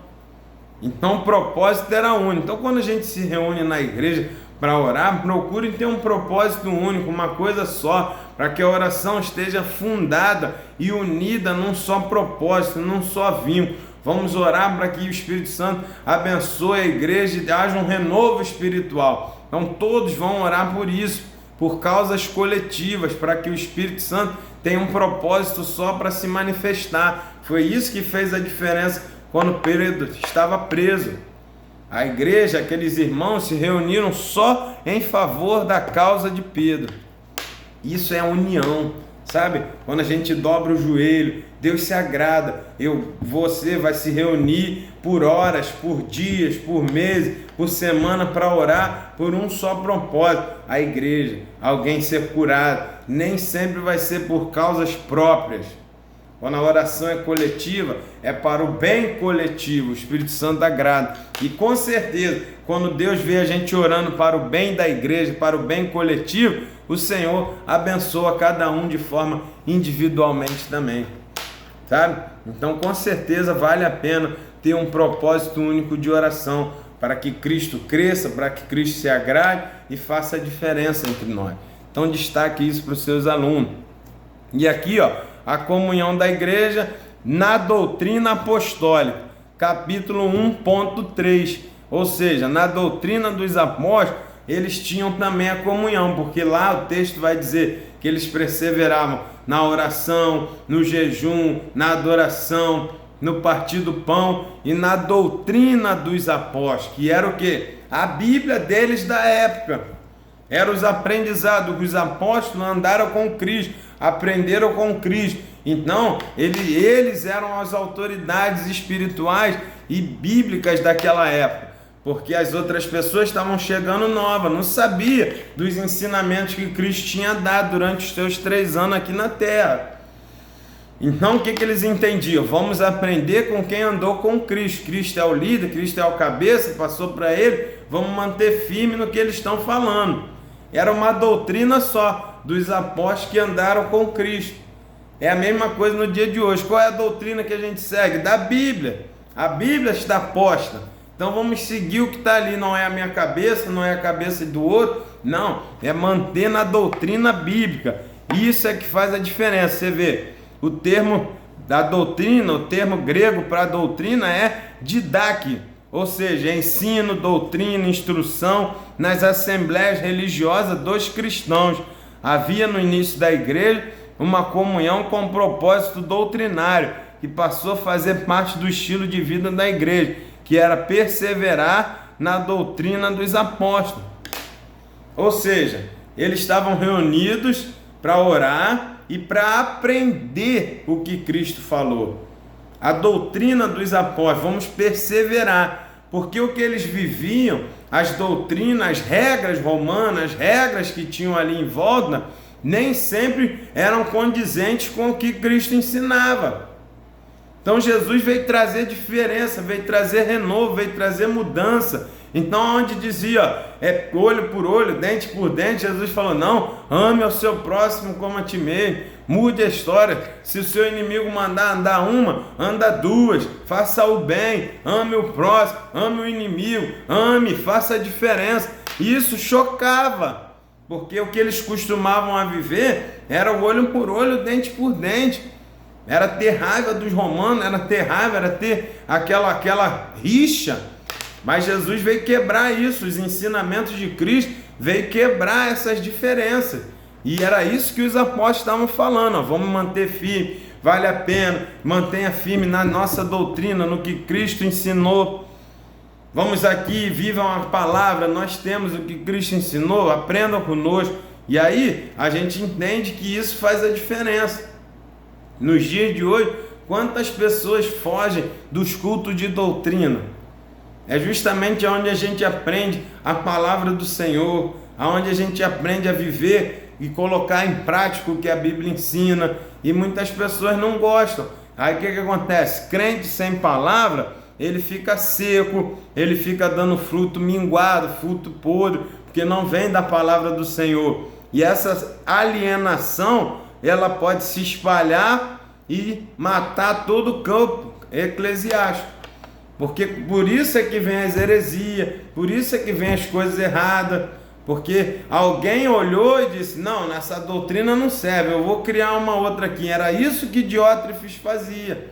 Então o propósito era único. Então quando a gente se reúne na igreja para orar, procure ter um propósito único, uma coisa só, para que a oração esteja fundada e unida num só propósito, num só vínculo. Vamos orar para que o Espírito Santo abençoe a igreja e haja um renovo espiritual. Então todos vão orar por isso, por causas coletivas, para que o Espírito Santo tenha um propósito só para se manifestar. Foi isso que fez a diferença quando Pedro estava preso. A igreja, aqueles irmãos se reuniram só em favor da causa de Pedro. Isso é união, sabe? Quando a gente dobra o joelho, Deus se agrada. Você vai se reunir por horas, por dias, por meses, por semana para orar por um só propósito: a igreja, alguém ser curado. Nem sempre vai ser por causas próprias. Quando a oração é coletiva, é para o bem coletivo, o Espírito Santo agrada. E com certeza, quando Deus vê a gente orando para o bem da igreja, para o bem coletivo, o Senhor abençoa cada um de forma individualmente também, sabe? Então com certeza vale a pena ter um propósito único de oração, para que Cristo cresça, para que Cristo se agrade e faça a diferença entre nós. Então destaque isso para os seus alunos. E aqui, a comunhão da igreja na doutrina apostólica, capítulo 1.3, ou seja, na doutrina dos apóstolos, eles tinham também a comunhão, porque lá o texto vai dizer que eles perseveravam na oração, no jejum, na adoração, no partir do pão e na doutrina dos apóstolos, que era o quê? A Bíblia deles da época. Eram os aprendizados, os apóstolos andaram com Cristo, aprenderam com Cristo. Então, eles eram as autoridades espirituais e bíblicas daquela época, porque as outras pessoas estavam chegando novas, não sabia dos ensinamentos que Cristo tinha dado durante os seus 3 anos aqui na terra. Então, o que eles entendiam? Vamos aprender com quem andou com Cristo. Cristo é o líder, Cristo é o cabeça, passou para ele, vamos manter firme no que eles estão falando. Era uma doutrina só dos apóstolos que andaram com Cristo. É a mesma coisa no dia de hoje. Qual é a doutrina que a gente segue? Da Bíblia. A Bíblia está posta. Então vamos seguir o que está ali. Não é a minha cabeça, não é a cabeça do outro. Não, é manter na doutrina bíblica. Isso é que faz a diferença. Você vê, o termo da doutrina, o termo grego para doutrina é didaque, ou seja, ensino, doutrina, instrução nas assembleias religiosas dos cristãos. Havia no início da igreja uma comunhão com propósito doutrinário, que passou a fazer parte do estilo de vida da igreja, que era perseverar na doutrina dos apóstolos. Ou seja, eles estavam reunidos para orar e para aprender o que Cristo falou. A doutrina dos apóstolos, vamos perseverar, porque o que eles viviam, as doutrinas, as regras romanas, as regras que tinham ali em volta, nem sempre eram condizentes com o que Cristo ensinava. Então Jesus veio trazer diferença, veio trazer renovo, veio trazer mudança. Então onde dizia, olho por olho, dente por dente, Jesus falou: não, ame ao seu próximo como a ti mesmo. Mude a história. Se o seu inimigo mandar andar uma, anda 2. Faça o bem, ame o próximo, ame o inimigo, ame, faça a diferença. E isso chocava, porque o que eles costumavam a viver era o olho por olho, dente por dente. Era ter raiva dos romanos, era ter raiva, era ter aquela rixa. Mas Jesus veio quebrar isso, os ensinamentos de Cristo veio quebrar essas diferenças. E era isso que os apóstolos estavam falando: vamos manter firme, vale a pena, mantenha firme na nossa doutrina, no que Cristo ensinou. Vamos aqui, vivam a palavra, nós temos o que Cristo ensinou, aprendam conosco. E aí a gente entende que isso faz a diferença. Nos dias de hoje, quantas pessoas fogem dos cultos de doutrina? É justamente onde a gente aprende a palavra do Senhor, onde a gente aprende a viver e colocar em prática o que a Bíblia ensina, e muitas pessoas não gostam. Aí o que acontece? Crente sem palavra, ele fica seco, ele fica dando fruto minguado, fruto podre, porque não vem da palavra do Senhor. E essa alienação, ela pode se espalhar e matar todo o campo eclesiástico. Porque por isso é que vem as heresias, por isso é que vem as coisas erradas, porque alguém olhou e disse, não, nessa doutrina não serve, eu vou criar uma outra aqui. Era isso que Diótrefes fazia.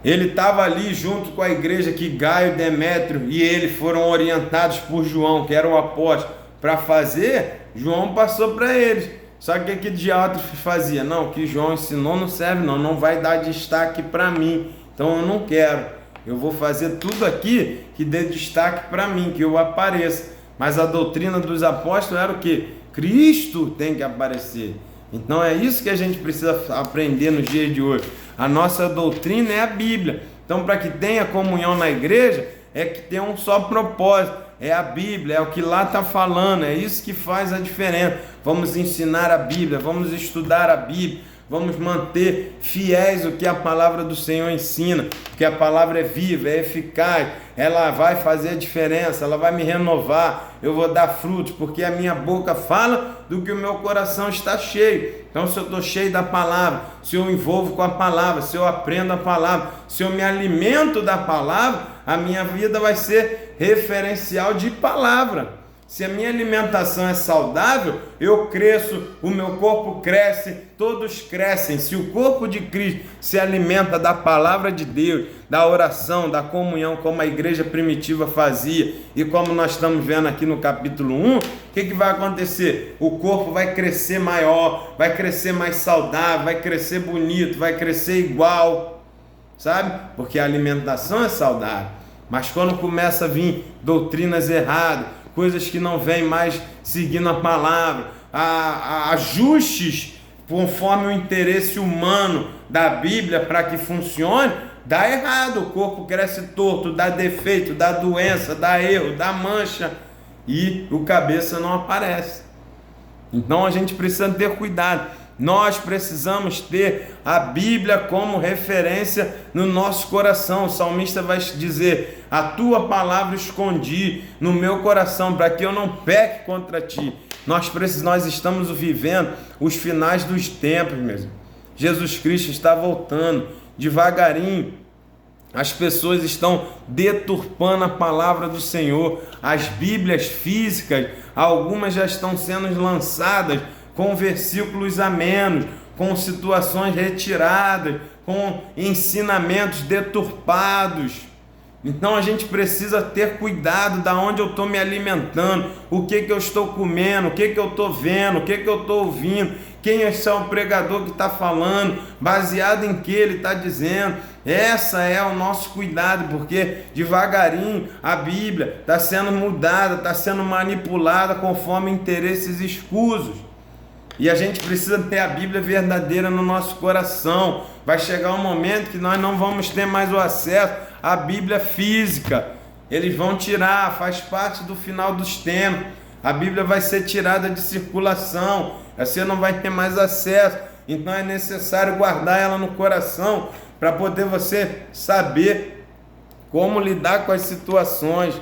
Ele estava ali junto com a igreja que Gaio, Demétrio e ele foram orientados por João, que era o apóstolo, para fazer. João passou para eles. Só que o que Diótrefes fazia? Não, o que João ensinou não serve não vai dar destaque para mim, então eu não quero. Eu vou fazer tudo aqui que dê destaque para mim, que eu apareça. Mas a doutrina dos apóstolos era o quê? Cristo tem que aparecer. Então é isso que a gente precisa aprender nos dias de hoje. A nossa doutrina é a Bíblia. Então, para que tenha comunhão na igreja, é que tem um só propósito. É a Bíblia, é o que lá está falando. É isso que faz a diferença. Vamos ensinar a Bíblia, vamos estudar a Bíblia. Vamos manter fiéis o que a palavra do Senhor ensina, porque a palavra é viva, é eficaz, ela vai fazer a diferença, ela vai me renovar, eu vou dar frutos, porque a minha boca fala do que o meu coração está cheio. Então, se eu estou cheio da palavra, se eu envolvo com a palavra, se eu aprendo a palavra, se eu me alimento da palavra, a minha vida vai ser referencial de palavra. Se a minha alimentação é saudável, eu cresço, o meu corpo cresce, todos crescem. Se o corpo de Cristo se alimenta da palavra de Deus, da oração, da comunhão, como a igreja primitiva fazia, e como nós estamos vendo aqui no capítulo 1, o que vai acontecer? O corpo vai crescer maior, vai crescer mais saudável, vai crescer bonito, vai crescer igual, sabe? Porque a alimentação é saudável. Mas quando começa a vir doutrinas erradas, coisas que não vêm mais seguindo a palavra, ajustes conforme o interesse humano da Bíblia para que funcione, dá errado, o corpo cresce torto, dá defeito, dá doença, dá erro, dá mancha e o cabeça não aparece. Então a gente precisa ter cuidado. Nós precisamos ter a Bíblia como referência no nosso coração. O salmista vai dizer, a tua palavra escondi no meu coração, para que eu não peque contra ti. Nós estamos vivendo os finais dos tempos mesmo. Jesus Cristo está voltando devagarinho. As pessoas estão deturpando a palavra do Senhor. As Bíblias físicas, algumas já estão sendo lançadas com versículos a menos, com situações retiradas, com ensinamentos deturpados. Então a gente precisa ter cuidado da onde eu estou me alimentando, o que eu estou comendo, o que eu estou vendo, o que eu estou ouvindo, quem é o pregador que está falando, baseado em que ele está dizendo. Essa é o nosso cuidado, porque devagarinho a Bíblia está sendo mudada, está sendo manipulada conforme interesses escusos. E a gente precisa ter a Bíblia verdadeira no nosso coração. Vai chegar um momento que nós não vamos ter mais o acesso à Bíblia física. Eles vão tirar, faz parte do final dos tempos. A Bíblia vai ser tirada de circulação. Você não vai ter mais acesso. Então é necessário guardar ela no coração para poder você saber como lidar com as situações.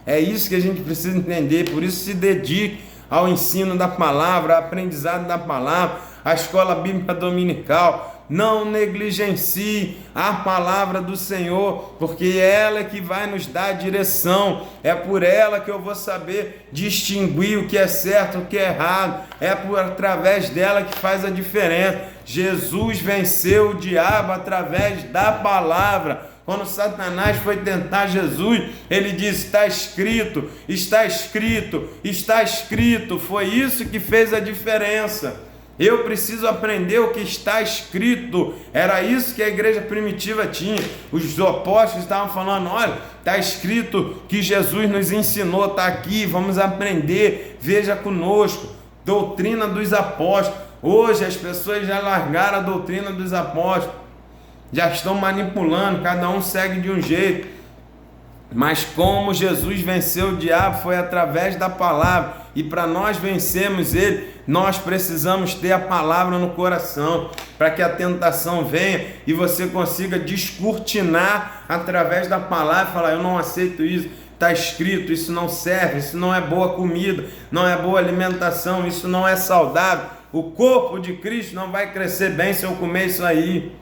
É isso que a gente precisa entender. Por isso se dedique ao ensino da palavra, ao aprendizado da palavra, à escola bíblica dominical. Não negligencie a palavra do Senhor, porque ela é que vai nos dar a direção. É por ela que eu vou saber distinguir o que é certo e o que é errado. É através dela que faz a diferença. Jesus venceu o diabo através da palavra. Quando Satanás foi tentar Jesus, ele disse, está escrito, está escrito, está escrito. Foi isso que fez a diferença. Eu preciso aprender o que está escrito. Era isso que a igreja primitiva tinha. Os apóstolos estavam falando, olha, está escrito que Jesus nos ensinou, está aqui, vamos aprender, veja conosco. Doutrina dos apóstolos. Hoje as pessoas já largaram a doutrina dos apóstolos, já estão manipulando, cada um segue de um jeito. Mas como Jesus venceu o diabo foi através da palavra, e para nós vencermos ele, nós precisamos ter a palavra no coração, para que a tentação venha e você consiga descortinar através da palavra, falar: eu não aceito isso, está escrito, isso não serve, isso não é boa comida, não é boa alimentação, isso não é saudável, o corpo de Cristo não vai crescer bem se eu comer isso aí.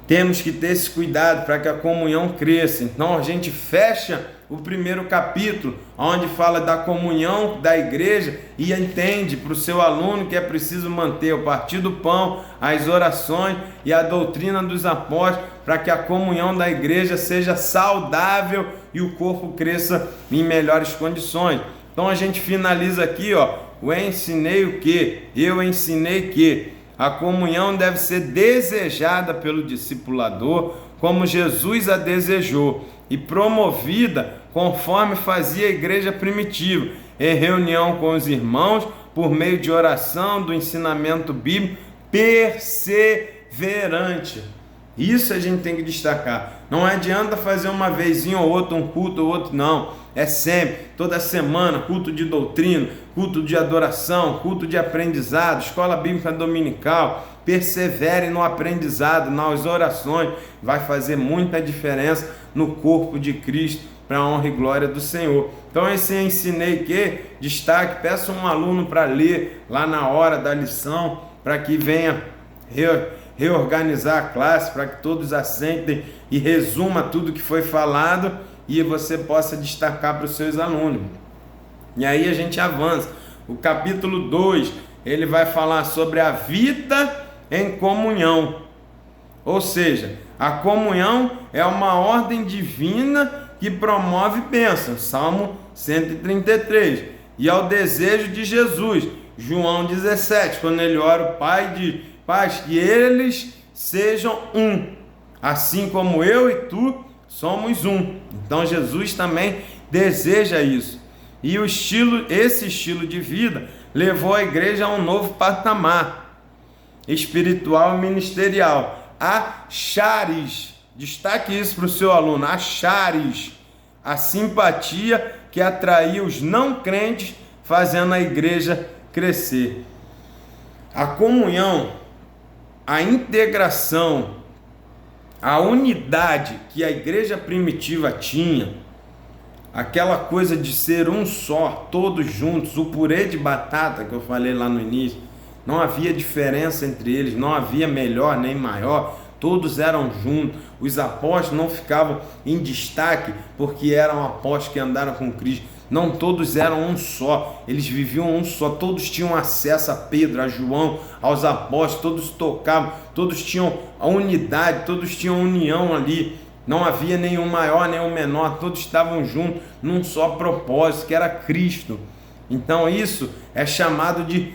Temos que ter esse cuidado para que a comunhão cresça. Então a gente fecha o primeiro capítulo, onde fala da comunhão da igreja, e entende para o seu aluno que é preciso manter o partir do pão, as orações e a doutrina dos apóstolos, para que a comunhão da igreja seja saudável e o corpo cresça em melhores condições. Então a gente finaliza aqui, eu ensinei o quê? Eu ensinei que a comunhão deve ser desejada pelo discipulador, como Jesus a desejou, e promovida conforme fazia a igreja primitiva, em reunião com os irmãos, por meio de oração, do ensinamento bíblico, perseverante. Isso a gente tem que destacar. Não adianta fazer uma vezinha ou outra, um culto ou outro, não. É sempre, toda semana, culto de doutrina, culto de adoração, culto de aprendizado, escola bíblica dominical. Persevere no aprendizado, nas orações. Vai fazer muita diferença no corpo de Cristo, para a honra e glória do Senhor. Então esse ensinei que, destaque, peça um aluno para ler lá na hora da lição, para que venha reorganizar a classe, para que todos assentem e resuma tudo que foi falado e você possa destacar para os seus alunos. E aí a gente avança. O capítulo 2, ele vai falar sobre a vida em comunhão. Ou seja, a comunhão é uma ordem divina que promove bênção. Salmo 133. E ao desejo de Jesus, João 17, quando ele ora, o Pai diz: Pai, que eles sejam um, assim como eu e tu somos um. Então Jesus também deseja isso. E esse estilo de vida levou a igreja a um novo patamar espiritual e ministerial. A charis, destaque isso para o seu aluno, a charis, a simpatia que atraía os não crentes, fazendo a igreja crescer. A comunhão, a integração, a unidade que a igreja primitiva tinha, aquela coisa de ser um só, todos juntos, o purê de batata que eu falei lá no início, não havia diferença entre eles, não havia melhor nem maior, todos eram juntos. Os apóstolos não ficavam em destaque porque eram apóstolos que andaram com Cristo. Não, todos eram um só, eles viviam um só, todos tinham acesso a Pedro, a João, aos apóstolos, todos tocavam, todos tinham a unidade, todos tinham união ali. Não havia nenhum maior, nenhum menor, todos estavam juntos num só propósito, que era Cristo. Então isso é chamado de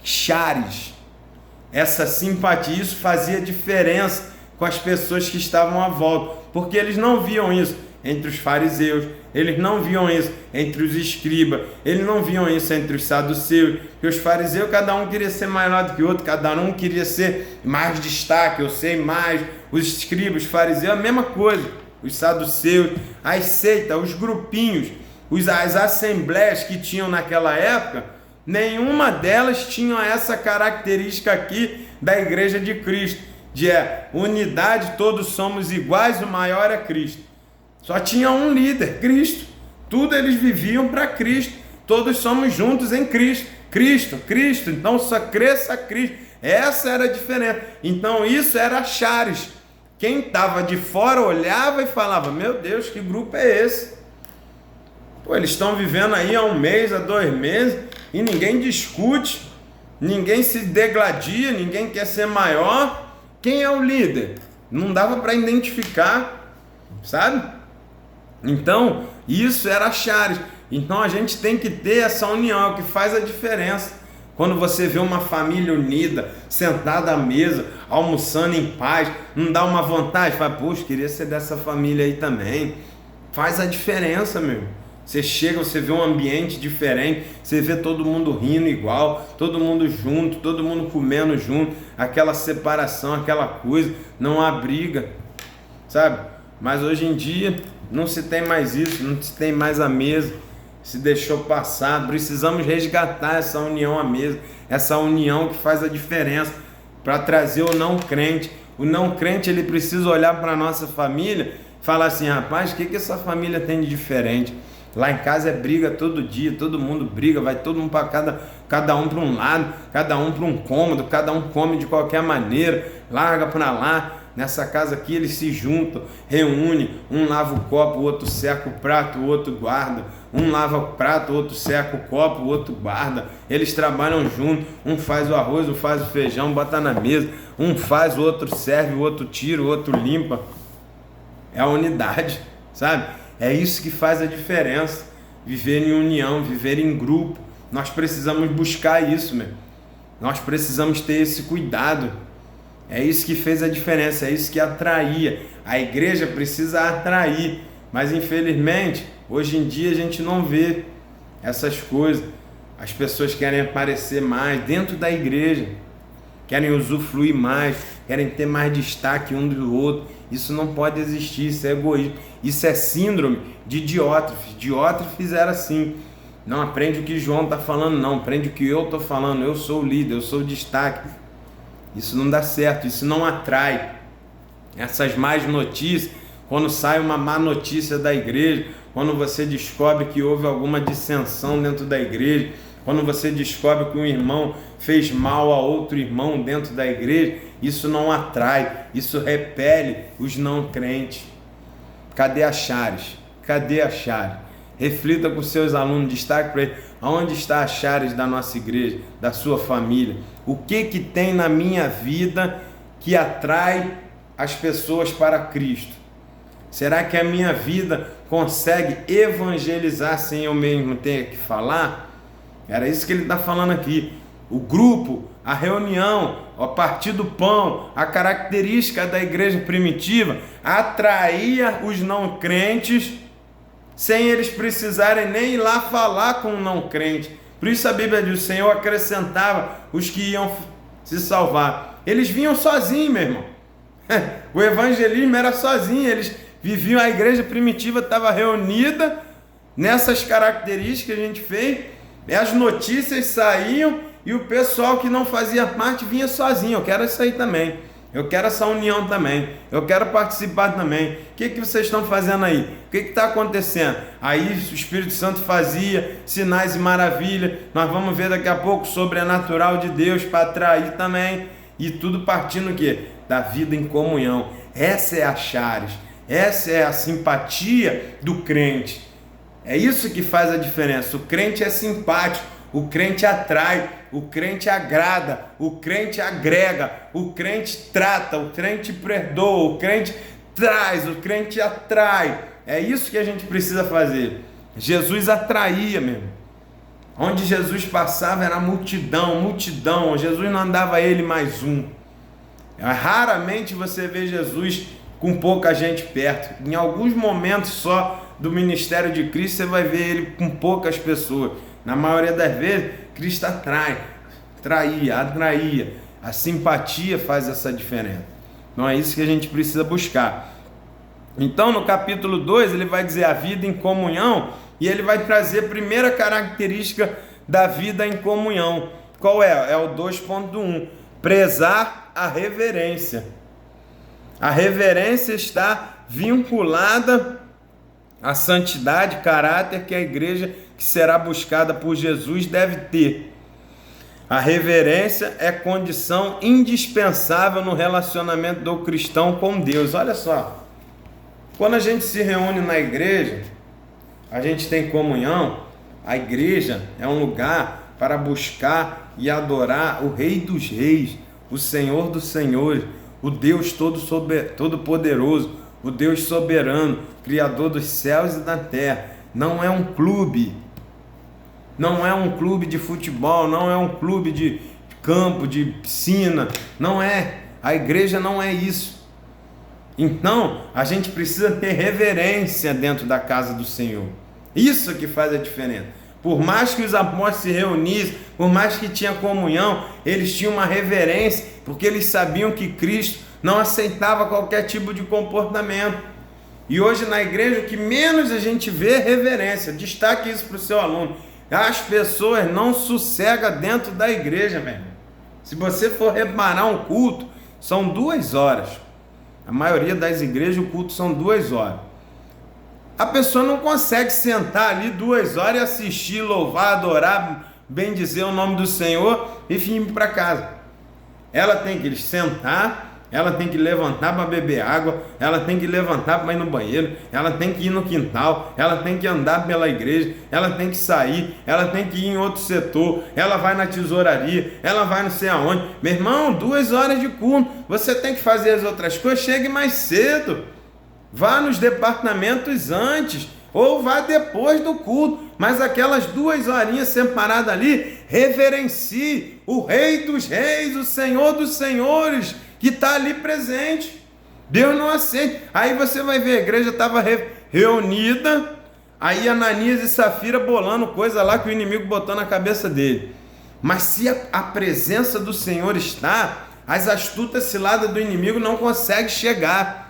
charis. Essa simpatia, isso fazia diferença com as pessoas que estavam à volta, porque eles não viam isso entre os fariseus, eles não viam isso entre os escribas, eles não viam isso entre os saduceus, porque os fariseus, cada um queria ser maior do que o outro, cada um queria ser mais destaque, eu sei mais. Os escribas, os fariseus, a mesma coisa, os saduceus, as seitas, os grupinhos, as assembleias que tinham naquela época, nenhuma delas tinha essa característica aqui da igreja de Cristo, de unidade, todos somos iguais, o maior é Cristo. Só tinha um líder, Cristo. Tudo eles viviam para Cristo. Todos somos juntos em Cristo. Cristo, Cristo. Então só cresça Cristo. Essa era a diferença. Então isso era charis. Quem estava de fora olhava e falava: meu Deus, que grupo é esse? Pô, eles estão vivendo aí há 1 mês, há 2 meses, e ninguém discute, ninguém se degladia, ninguém quer ser maior. Quem é o líder? Não dava para identificar, sabe? Então, isso era charis. Então a gente tem que ter essa união, é o que faz a diferença. Quando você vê uma família unida, sentada à mesa, almoçando em paz, não dá uma vontade? Fala: poxa, queria ser dessa família aí também. Faz a diferença, meu. Você chega, você vê um ambiente diferente, você vê todo mundo rindo igual, todo mundo junto, todo mundo comendo junto, aquela separação, aquela coisa, não há briga, sabe? Mas hoje em dia não se tem mais isso, não se tem mais a mesa, se deixou passar. Precisamos resgatar essa união à mesa, essa união que faz a diferença para trazer o não crente. O não crente, ele precisa olhar para a nossa família e falar assim: rapaz, o que essa família tem de diferente? Lá em casa é briga todo dia, todo mundo briga, vai todo mundo para cada um para um lado, cada um para um cômodo, cada um come de qualquer maneira, larga para lá. Nessa casa aqui eles se juntam, reúnem, um lava o copo, o outro seca o prato, o outro guarda, um lava o prato, o outro seca o copo, o outro guarda. Eles trabalham junto, um faz o arroz, um faz o feijão, bota na mesa, um faz, o outro serve, o outro tira, o outro limpa. É a unidade, sabe? É isso que faz a diferença. Viver em união, viver em grupo. Nós precisamos buscar isso, meu. Nós precisamos ter esse cuidado. É isso que fez a diferença, é isso que atraía. A igreja precisa atrair, mas infelizmente, hoje em dia a gente não vê essas coisas. As pessoas querem aparecer mais dentro da igreja, querem usufruir mais, querem ter mais destaque um do outro. Isso não pode existir, isso é egoísmo. Isso é síndrome de Diótrefes. Diótrefes era assim: não aprende o que João está falando, não, aprende o que eu estou falando, eu sou o líder, eu sou o destaque. Isso não dá certo, isso não atrai. Essas más notícias, quando sai uma má notícia da igreja, quando você descobre que houve alguma dissensão dentro da igreja, quando você descobre que um irmão fez mal a outro irmão dentro da igreja, isso não atrai, isso repele os não crentes. Cadê a Charis? Cadê a Charis? Reflita com seus alunos, destaque para eles: aonde está a Charis da nossa igreja, da sua família? O que tem na minha vida que atrai as pessoas para Cristo? Será que a minha vida consegue evangelizar sem eu mesmo ter que falar? Era isso que ele está falando aqui. O grupo, a reunião, a partir do pão, a característica da igreja primitiva atraía os não crentes sem eles precisarem nem ir lá falar com o não crente. Por isso a Bíblia diz: o Senhor acrescentava os que iam se salvar. Eles vinham sozinhos, meu irmão. O evangelismo era sozinho. Eles viviam, a igreja primitiva estava reunida nessas características que a gente fez. As notícias saíam e o pessoal que não fazia parte vinha sozinho. Eu quero isso aí também. Eu quero essa união também. Eu quero participar também. O que vocês estão fazendo aí? O que está acontecendo? Aí o Espírito Santo fazia sinais e maravilhas. Nós vamos ver daqui a pouco o sobrenatural de Deus para atrair também. E tudo partindo o quê? Da vida em comunhão. Essa é a Charis. Essa é a simpatia do crente. É isso que faz a diferença. O crente é simpático. O crente atrai, o crente agrada, o crente agrega, o crente trata, o crente perdoa, o crente traz, o crente atrai. É isso que a gente precisa fazer. Jesus atraía mesmo. Onde Jesus passava era multidão, multidão. Jesus não andava ele mais um. Raramente você vê Jesus com pouca gente perto. Em alguns momentos só do ministério de Cristo você vai ver ele com poucas pessoas. Na maioria das vezes, Cristo atraía. A simpatia faz essa diferença. Então é isso que a gente precisa buscar. Então no capítulo 2 ele vai dizer a vida em comunhão, e ele vai trazer a primeira característica da vida em comunhão. Qual é? É o 2.1. Prezar a reverência. A reverência está vinculada à santidade, caráter que a igreja que será buscada por Jesus deve ter. A reverência é condição indispensável no relacionamento do cristão com Deus. Olha só, quando a gente se reúne na igreja, a gente tem comunhão. A igreja é um lugar para buscar e adorar o Rei dos Reis, o Senhor dos Senhores, o Deus Todo-Poderoso, o Deus soberano, Criador dos céus e da terra. Não é um clube. Não é um clube de futebol, não é um clube de campo, de piscina. Não é. A igreja não é isso. Então, a gente precisa ter reverência dentro da casa do Senhor. Isso que faz a diferença. Por mais que os apóstolos se reunissem, por mais que tinha comunhão, eles tinham uma reverência, porque eles sabiam que Cristo não aceitava qualquer tipo de comportamento. E hoje na igreja o que menos a gente vê é reverência. Destaque isso para o seu aluno. As pessoas não sossegam dentro da igreja, meu irmão. Se você for reparar um culto, são 2 horas. A maioria das igrejas o culto são 2 horas. A pessoa não consegue sentar ali 2 horas e assistir, louvar, adorar, bendizer o nome do Senhor e vir para casa. Ela tem que sentar, ela tem que levantar para beber água, ela tem que levantar para ir no banheiro, ela tem que ir no quintal, ela tem que andar pela igreja, ela tem que sair, ela tem que ir em outro setor, ela vai na tesouraria, ela vai não sei aonde. Meu irmão, 2 horas de culto, você tem que fazer as outras coisas, chegue mais cedo. Vá nos departamentos antes, ou vá depois do culto, mas aquelas 2 horinhas separadas ali, reverencie o Rei dos Reis, o Senhor dos Senhores, que está ali presente. Deus não aceita. Aí você vai ver, a igreja estava reunida, aí Ananias e Safira bolando coisa lá que o inimigo botou na cabeça dele. Mas se a presença do Senhor está, as astutas ciladas do inimigo não conseguem chegar.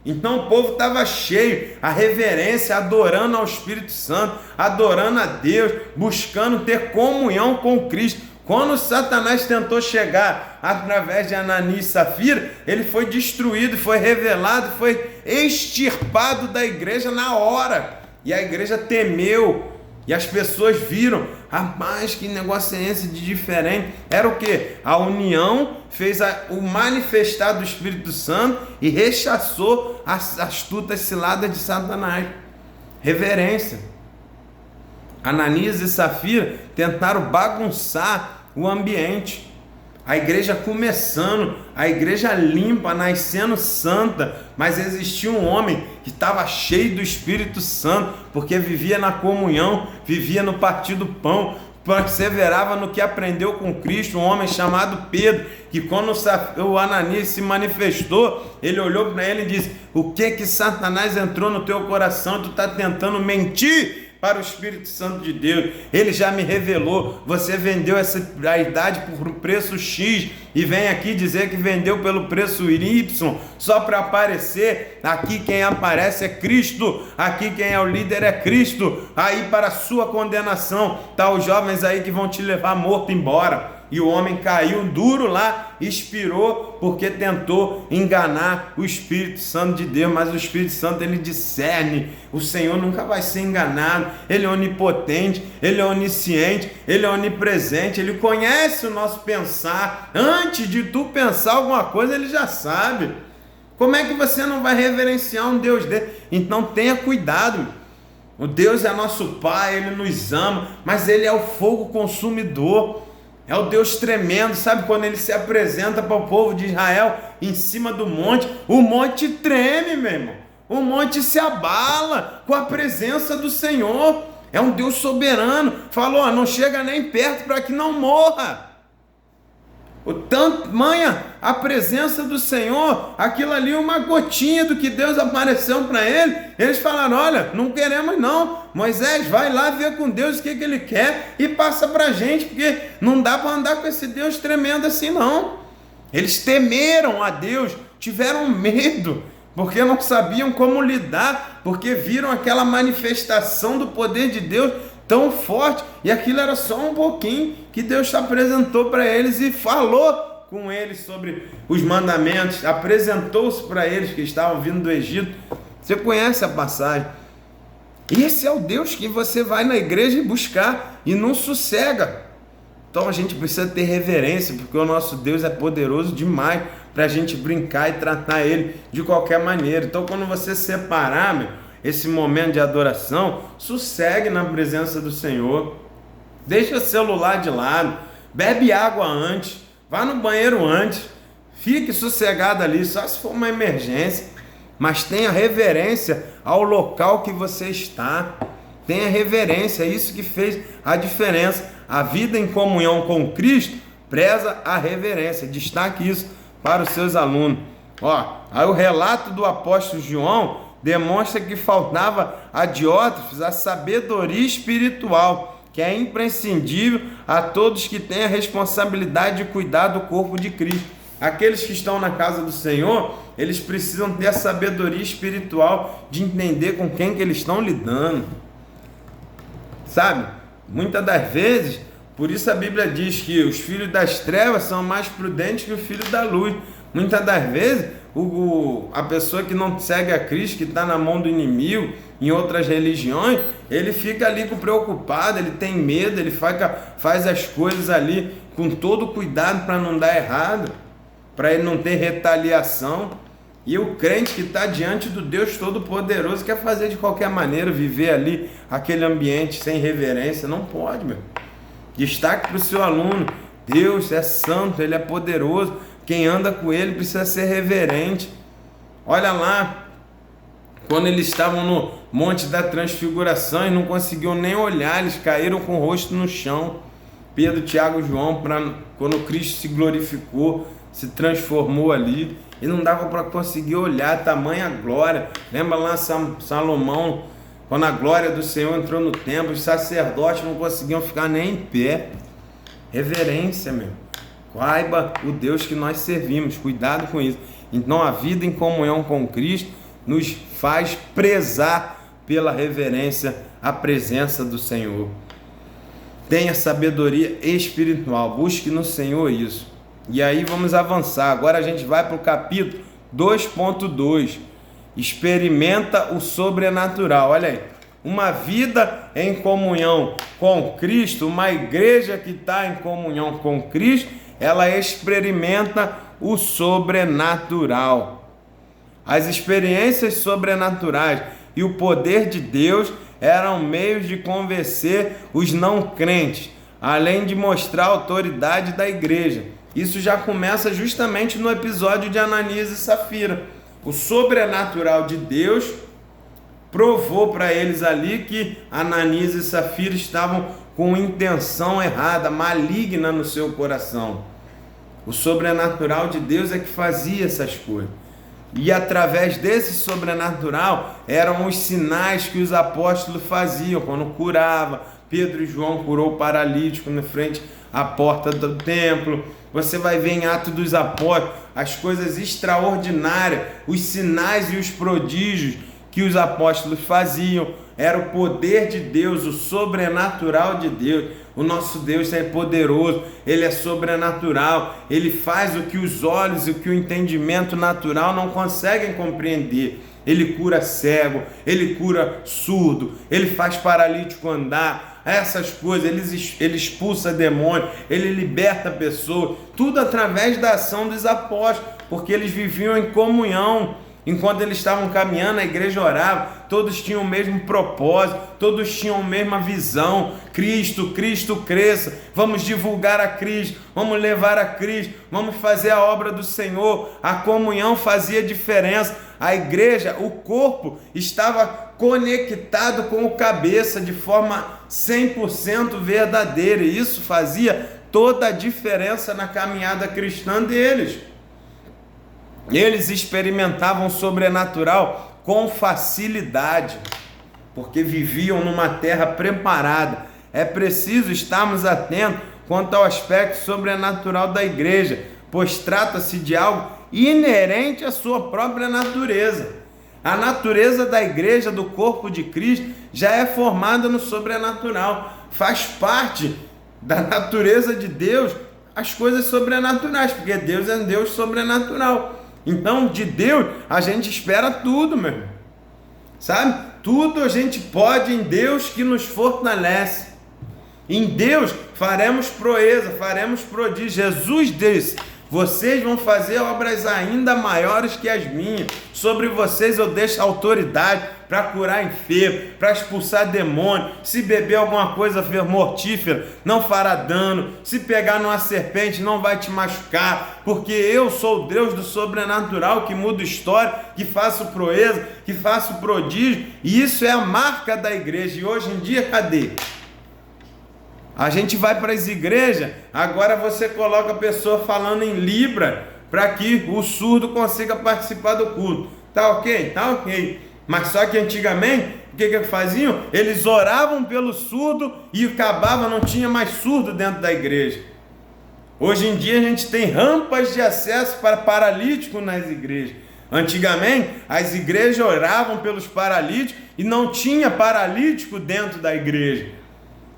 Então o povo estava cheio, a reverência, adorando ao Espírito Santo, adorando a Deus, buscando ter comunhão com Cristo. Quando Satanás tentou chegar através de Ananias e Safira, ele foi destruído, foi revelado, foi extirpado da igreja na hora. E a igreja temeu, e as pessoas viram, rapaz, que negócio é esse de diferente? Era o quê? A união fez o manifestar do Espírito Santo e rechaçou as astutas ciladas de Satanás. Reverência. Ananias e Safira tentaram bagunçar o ambiente. A igreja começando, a igreja limpa, nascendo santa, mas existia um homem que estava cheio do Espírito Santo, porque vivia na comunhão, vivia no partir do pão, perseverava no que aprendeu com Cristo, um homem chamado Pedro, que quando o Ananias se manifestou, ele olhou para ele e disse: o que Satanás entrou no teu coração? Tu está tentando mentir para o Espírito Santo de Deus. Ele já me revelou, você vendeu a idade por um preço X e vem aqui dizer que vendeu pelo preço Y só para aparecer. Aqui quem aparece é Cristo, aqui quem é o líder é Cristo. Aí para a sua condenação tá os jovens aí que vão te levar morto embora. E o homem caiu duro lá, expirou, porque tentou enganar o Espírito Santo de Deus. Mas o Espírito Santo, ele discerne. O Senhor nunca vai ser enganado. Ele é onipotente, ele é onisciente, ele é onipresente. Ele conhece o nosso pensar. Antes de tu pensar alguma coisa, ele já sabe. Como é que você não vai reverenciar um Deus dele? Então tenha cuidado. O Deus é nosso Pai, ele nos ama, mas ele é o fogo consumidor. É o Deus tremendo, sabe? Quando ele se apresenta para o povo de Israel em cima do monte, o monte treme, meu irmão. O monte se abala com a presença do Senhor. É um Deus soberano. Falou, não chega nem perto para que não morra. O tamanha a presença do Senhor, aquilo ali uma gotinha do que Deus apareceu para ele. Eles falaram, olha, não queremos não. Moisés, vai lá ver com Deus o que ele quer e passa para a gente, porque não dá para andar com esse Deus tremendo assim não. Eles temeram a Deus, tiveram medo, porque não sabiam como lidar, porque viram aquela manifestação do poder de Deus tão forte, e aquilo era só um pouquinho que Deus apresentou para eles e falou com eles sobre os mandamentos, apresentou-se para eles que estavam vindo do Egito. Você conhece a passagem. Esse é o Deus que você vai na igreja e buscar e não sossega. Então a gente precisa ter reverência, porque o nosso Deus é poderoso demais para a gente brincar e tratar ele de qualquer maneira. Então quando você separar, esse momento de adoração, sossegue na presença do Senhor. Deixa o celular de lado, bebe água antes, vá no banheiro antes, fique sossegado ali, só se for uma emergência, mas tenha reverência ao local que você está. Tenha reverência, é isso que fez a diferença. A vida em comunhão com Cristo preza a reverência. Destaque isso para os seus alunos. Aí o relato do apóstolo João demonstra que faltava a Diótrefes a sabedoria espiritual, que é imprescindível a todos que têm a responsabilidade de cuidar do corpo de Cristo. Aqueles que estão na casa do Senhor, eles precisam ter a sabedoria espiritual de entender com quem que eles estão lidando. Sabe? Muitas das vezes, por isso a Bíblia diz que os filhos das trevas são mais prudentes que os filhos da luz. Muitas das vezes, a pessoa que não segue a Cristo, que está na mão do inimigo, em outras religiões, ele fica ali preocupado, ele tem medo, ele faz as coisas ali com todo cuidado para não dar errado, para ele não ter retaliação. E o crente que está diante do Deus Todo-Poderoso quer fazer de qualquer maneira, viver ali aquele ambiente sem reverência. Não pode, meu. Destaque para o seu aluno: Deus é santo, Ele é poderoso. Quem anda com Ele precisa ser reverente. Olha lá, quando eles estavam no Monte da Transfiguração e não conseguiam nem olhar, eles caíram com o rosto no chão. Pedro, Tiago e João, quando Cristo se glorificou, se transformou ali, e não dava para conseguir olhar, tamanha glória. Lembra lá Salomão, quando a glória do Senhor entrou no templo, os sacerdotes não conseguiam ficar nem em pé. Reverência, meu. Saiba o Deus que nós servimos, cuidado com isso. Então a vida em comunhão com Cristo nos faz prezar pela reverência à presença do Senhor. Tenha sabedoria espiritual, busque no Senhor isso. E aí vamos avançar. Agora a gente vai para o capítulo 2.2. Experimenta o sobrenatural. Olha aí. Uma vida em comunhão com Cristo, uma igreja que está em comunhão com Cristo, ela experimenta o sobrenatural. As experiências sobrenaturais e o poder de Deus eram meios de convencer os não crentes, além de mostrar a autoridade da igreja. Isso já começa justamente no episódio de Ananias e Safira. O sobrenatural de Deus provou para eles ali que Ananias e Safira estavam com intenção errada, maligna no seu coração. O sobrenatural de Deus é que fazia essas coisas. E através desse sobrenatural eram os sinais que os apóstolos faziam quando curava. Pedro e João curou o paralítico na frente à porta do templo. Você vai ver em Atos dos Apóstolos as coisas extraordinárias, os sinais e os prodígios que os apóstolos faziam. Era o poder de Deus, o sobrenatural de Deus. O nosso Deus é poderoso, Ele é sobrenatural, Ele faz o que os olhos e o que o entendimento natural não conseguem compreender. Ele cura cego, Ele cura surdo, Ele faz paralítico andar, essas coisas, Ele expulsa demônio, Ele liberta a pessoa, tudo através da ação dos apóstolos, porque eles viviam em comunhão. Enquanto eles estavam caminhando, a igreja orava, todos tinham o mesmo propósito, todos tinham a mesma visão. Cristo, Cristo cresça, vamos divulgar a Cristo, vamos levar a Cristo, vamos fazer a obra do Senhor. A comunhão fazia diferença. A igreja, o corpo, estava conectado com o cabeça de forma 100% verdadeira, e isso fazia toda a diferença na caminhada cristã deles. Eles experimentavam o sobrenatural com facilidade, porque viviam numa terra preparada. É preciso estarmos atentos quanto ao aspecto sobrenatural da igreja, pois trata-se de algo inerente à sua própria natureza. A natureza da igreja, do corpo de Cristo, já é formada no sobrenatural. Faz parte da natureza de Deus as coisas sobrenaturais, porque Deus é um Deus sobrenatural. Então, de Deus, a gente espera tudo, meu irmão. Sabe? Tudo a gente pode em Deus que nos fortalece. Em Deus faremos proeza, faremos prodígio. Jesus disse: vocês vão fazer obras ainda maiores que as minhas. Sobre vocês eu deixo autoridade para curar enfermo, para expulsar demônio. Se beber alguma coisa mortífera, não fará dano. Se pegar numa serpente, não vai te machucar. Porque eu sou o Deus do sobrenatural, que muda história, que faço proeza, que faço prodígio. E isso é a marca da igreja. E hoje em dia, cadê? A gente vai para as igrejas, agora você coloca a pessoa falando em Libra para que o surdo consiga participar do culto. Tá ok? Tá ok. Mas só que antigamente, o que faziam? Eles oravam pelo surdo e acabava, não tinha mais surdo dentro da igreja. Hoje em dia a gente tem rampas de acesso para paralíticos nas igrejas. Antigamente, as igrejas oravam pelos paralíticos e não tinha paralítico dentro da igreja.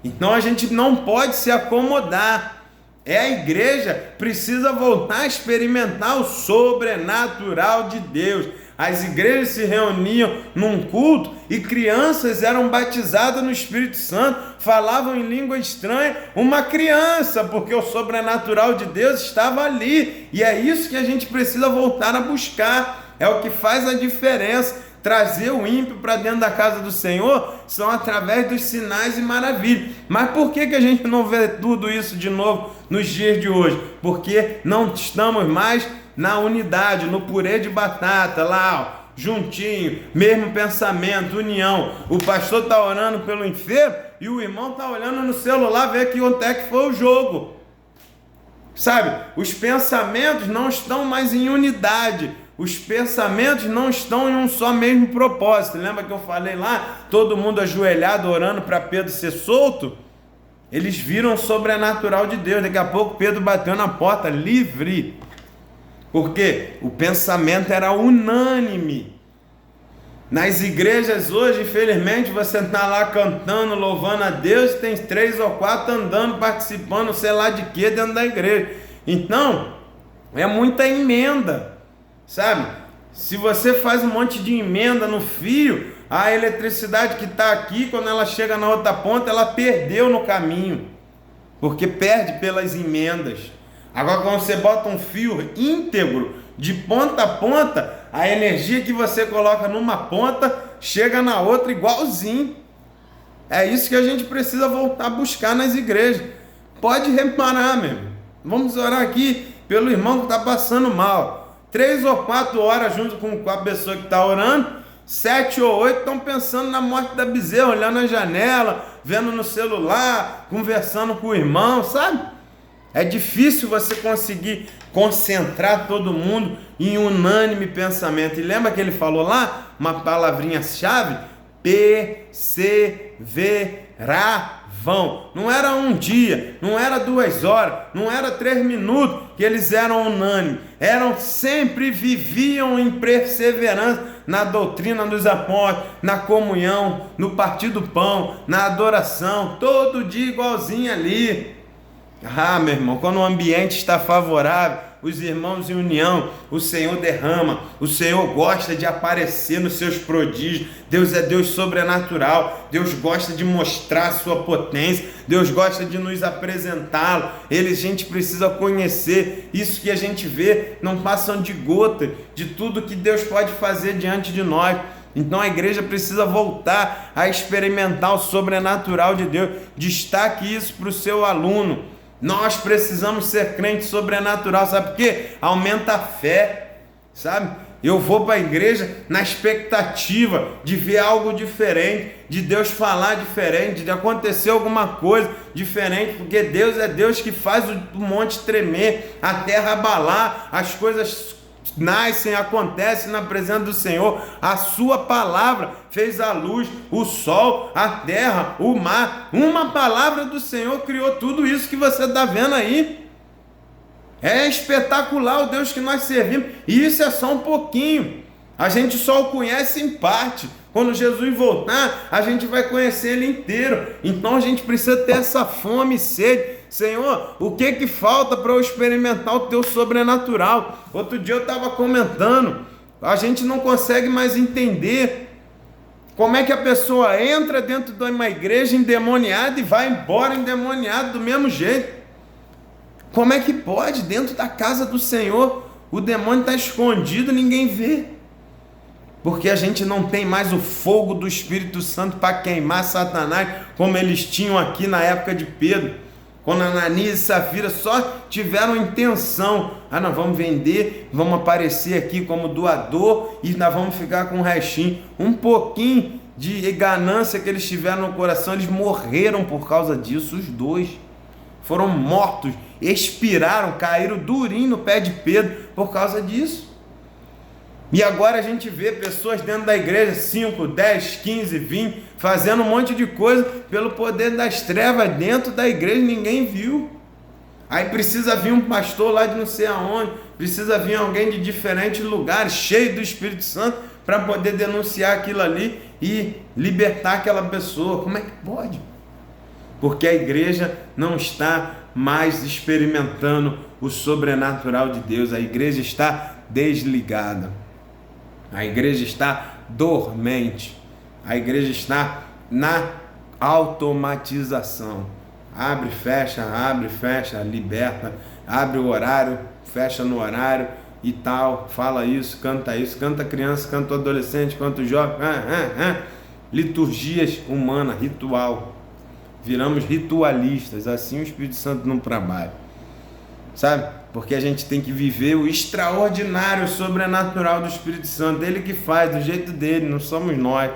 Então a gente não pode se acomodar. A igreja precisa voltar a experimentar o sobrenatural de Deus. As igrejas se reuniam num culto e crianças eram batizadas no Espírito Santo, falavam em língua estranha, uma criança, porque o sobrenatural de Deus estava ali. E é isso que a gente precisa voltar a buscar. É o que faz a diferença. Trazer o ímpio para dentro da casa do Senhor são através dos sinais e maravilhas. Mas por que a gente não vê tudo isso de novo nos dias de hoje? Porque não estamos mais na unidade, no purê de batata, lá, ó, juntinho, mesmo pensamento, união. O pastor está orando pelo enfermo e o irmão está olhando no celular ver que ontem é que foi o jogo. Sabe, os pensamentos não estão mais em unidade. Os pensamentos não estão em um só mesmo propósito. Lembra que eu falei lá? Todo mundo ajoelhado orando para Pedro ser solto? Eles viram o sobrenatural de Deus. Daqui a pouco Pedro bateu na porta, livre. Porque o pensamento era unânime. Nas igrejas hoje, infelizmente, você está lá cantando, louvando a Deus, tem 3 ou 4 andando, participando, sei lá de quê, dentro da igreja. Então, é muita emenda. Sabe, se você faz um monte de emenda no fio, a eletricidade que está aqui, quando ela chega na outra ponta, ela perdeu no caminho, porque perde pelas emendas. Agora, quando você bota um fio íntegro, de ponta a ponta, a energia que você coloca numa ponta, chega na outra igualzinho. É isso que a gente precisa voltar a buscar nas igrejas. Pode reparar, meu irmão. Vamos orar aqui pelo irmão que está passando mal. 3 ou 4 horas junto com a pessoa que está orando, 7 ou 8 estão pensando na morte da bezerra, olhando na janela, vendo no celular, conversando com o irmão, sabe? É difícil você conseguir concentrar todo mundo em unânime pensamento. E lembra que ele falou lá, uma palavrinha-chave? Perseveravam. Não era um dia, não era 2 horas, não era 3 minutos que eles eram unânimes. Viviam em perseverança na doutrina dos apóstolos, na comunhão, no partir do pão, na adoração, todo dia igualzinho ali. Meu irmão, quando o ambiente está favorável, os irmãos em união, o Senhor derrama, o Senhor gosta de aparecer nos seus prodígios. Deus é Deus sobrenatural, Deus gosta de mostrar a sua potência, Deus gosta de nos apresentá-lo. A gente precisa conhecer isso que a gente vê, não passam de gota de tudo que Deus pode fazer diante de nós. Então a igreja precisa voltar a experimentar o sobrenatural de Deus. Destaque isso para o seu aluno. Nós precisamos ser crente sobrenatural, sabe por quê? Aumenta a fé, sabe? Eu vou para a igreja na expectativa de ver algo diferente, de Deus falar diferente, de acontecer alguma coisa diferente, porque Deus é Deus que faz o monte tremer, a terra abalar, as coisas nascem, acontecem na presença do Senhor. A sua palavra fez a luz, o sol, a terra, o mar. Uma palavra do Senhor criou tudo isso que você está vendo aí. É espetacular o Deus que nós servimos, e isso é só um pouquinho. A gente só o conhece em parte. Quando Jesus voltar, a gente vai conhecer ele inteiro. Então a gente precisa ter essa fome e sede. Senhor, o que falta para eu experimentar o teu sobrenatural? Outro dia eu estava comentando, a gente não consegue mais entender como é que a pessoa entra dentro de uma igreja endemoniada e vai embora endemoniado do mesmo jeito. Como é que pode? Dentro da casa do Senhor, o demônio está escondido, ninguém vê. Porque a gente não tem mais o fogo do Espírito Santo para queimar Satanás, como eles tinham aqui na época de Pedro. Quando Ananias e Safira só tiveram intenção, nós vamos vender, vamos aparecer aqui como doador e nós vamos ficar com um restinho. Um pouquinho de ganância que eles tiveram no coração, eles morreram por causa disso, os dois. Foram mortos, expiraram, caíram durinho no pé de Pedro por causa disso. E agora a gente vê pessoas dentro da igreja, 5, 10, 15, 20, fazendo um monte de coisa pelo poder das trevas dentro da igreja, ninguém viu. Aí precisa vir um pastor lá de não sei aonde, precisa vir alguém de diferentes lugares, cheio do Espírito Santo, para poder denunciar aquilo ali e libertar aquela pessoa. Como é que pode? Porque a igreja não está mais experimentando o sobrenatural de Deus, a igreja está desligada. A igreja está dormente. A igreja está na automatização. Abre, fecha, liberta. Abre o horário, fecha no horário e tal. Fala isso, canta criança, canta adolescente, canta jovem. Liturgias humanas, ritual. Viramos ritualistas. Assim o Espírito Santo não trabalha. Sabe? Porque a gente tem que viver o extraordinário, o sobrenatural do Espírito Santo. Ele que faz, do jeito dele, não somos nós.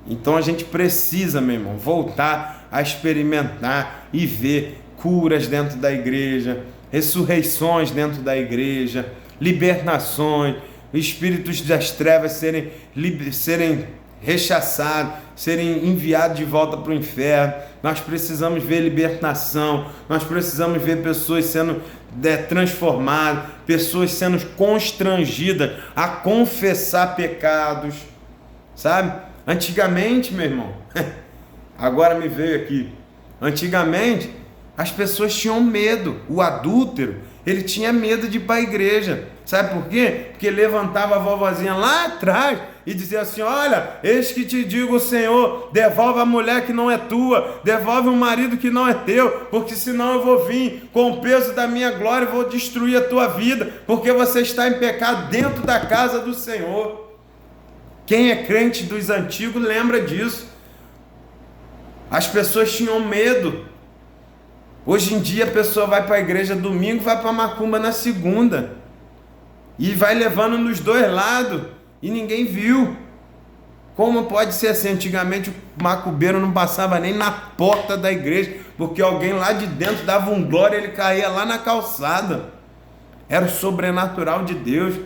Então a gente precisa, meu irmão, voltar a experimentar e ver curas dentro da igreja, ressurreições dentro da igreja, libertações, espíritos das trevas serem rechaçados, serem enviados de volta para o inferno. Nós precisamos ver libertação, nós precisamos ver pessoas sendo transformadas, pessoas sendo constrangidas a confessar pecados, sabe? Antigamente, meu irmão, agora me veio aqui, antigamente as pessoas tinham medo, o adúltero, ele tinha medo de ir para a igreja, sabe por quê? Porque levantava a vovozinha lá atrás e dizia assim: olha, eis que te digo, Senhor, devolve a mulher que não é tua, devolve o marido que não é teu, porque senão eu vou vir com o peso da minha glória e vou destruir a tua vida, porque você está em pecado dentro da casa do Senhor. Quem é crente dos antigos lembra disso. As pessoas tinham medo. Hoje em dia a pessoa vai para a igreja domingo, vai para a macumba na segunda, e vai levando nos dois lados, e ninguém viu. Como pode ser assim? Antigamente o macumbeiro não passava nem na porta da igreja, porque alguém lá de dentro dava um glória e ele caía lá na calçada. Era o sobrenatural de Deus.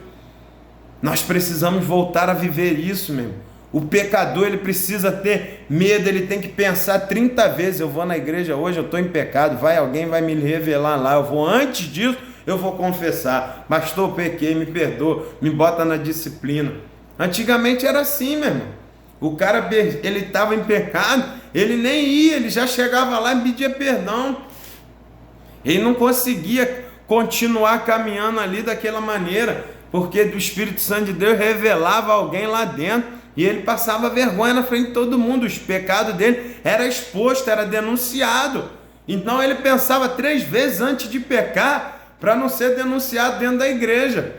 Nós precisamos voltar a viver isso, mesmo. O pecador, ele precisa ter medo, ele tem que pensar 30 vezes: eu vou na igreja hoje, eu estou em pecado, alguém vai me revelar lá, eu vou, antes disso, eu vou confessar: pastor, eu pequei, me perdoa, me bota na disciplina. Antigamente era assim, meu irmão. O cara, ele estava em pecado, ele nem ia, ele já chegava lá e pedia perdão. Ele não conseguia continuar caminhando ali daquela maneira, porque o Espírito Santo de Deus revelava alguém lá dentro, e ele passava vergonha na frente de todo mundo. Os pecados dele era exposto, era denunciado. Então ele pensava 3 vezes antes de pecar, para não ser denunciado dentro da igreja.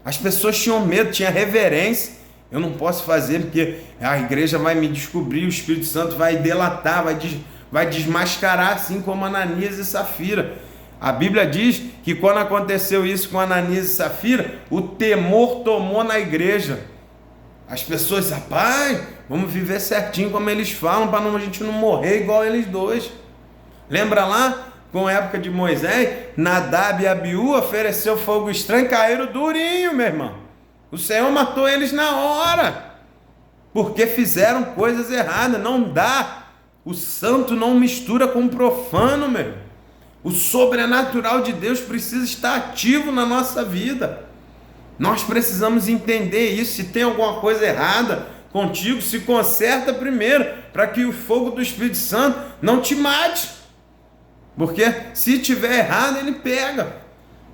As pessoas tinham medo, tinha reverência. Eu não posso fazer porque a igreja vai me descobrir, o Espírito Santo vai delatar, vai desmascarar, assim como Ananias e Safira. A Bíblia diz que quando aconteceu isso com Ananias e Safira, o temor tomou na igreja. As pessoas, rapaz, vamos viver certinho como eles falam, para a gente não morrer igual eles dois. Lembra lá, com a época de Moisés, Nadab e Abiú ofereceu fogo estranho, caíram durinho, meu irmão. O Senhor matou eles na hora, porque fizeram coisas erradas. Não dá. O santo não mistura com o profano, meu irmão. O sobrenatural de Deus precisa estar ativo na nossa vida. Nós precisamos entender isso. Se tem alguma coisa errada contigo, se conserta primeiro, para que o fogo do Espírito Santo não te mate. Porque se tiver errado, ele pega.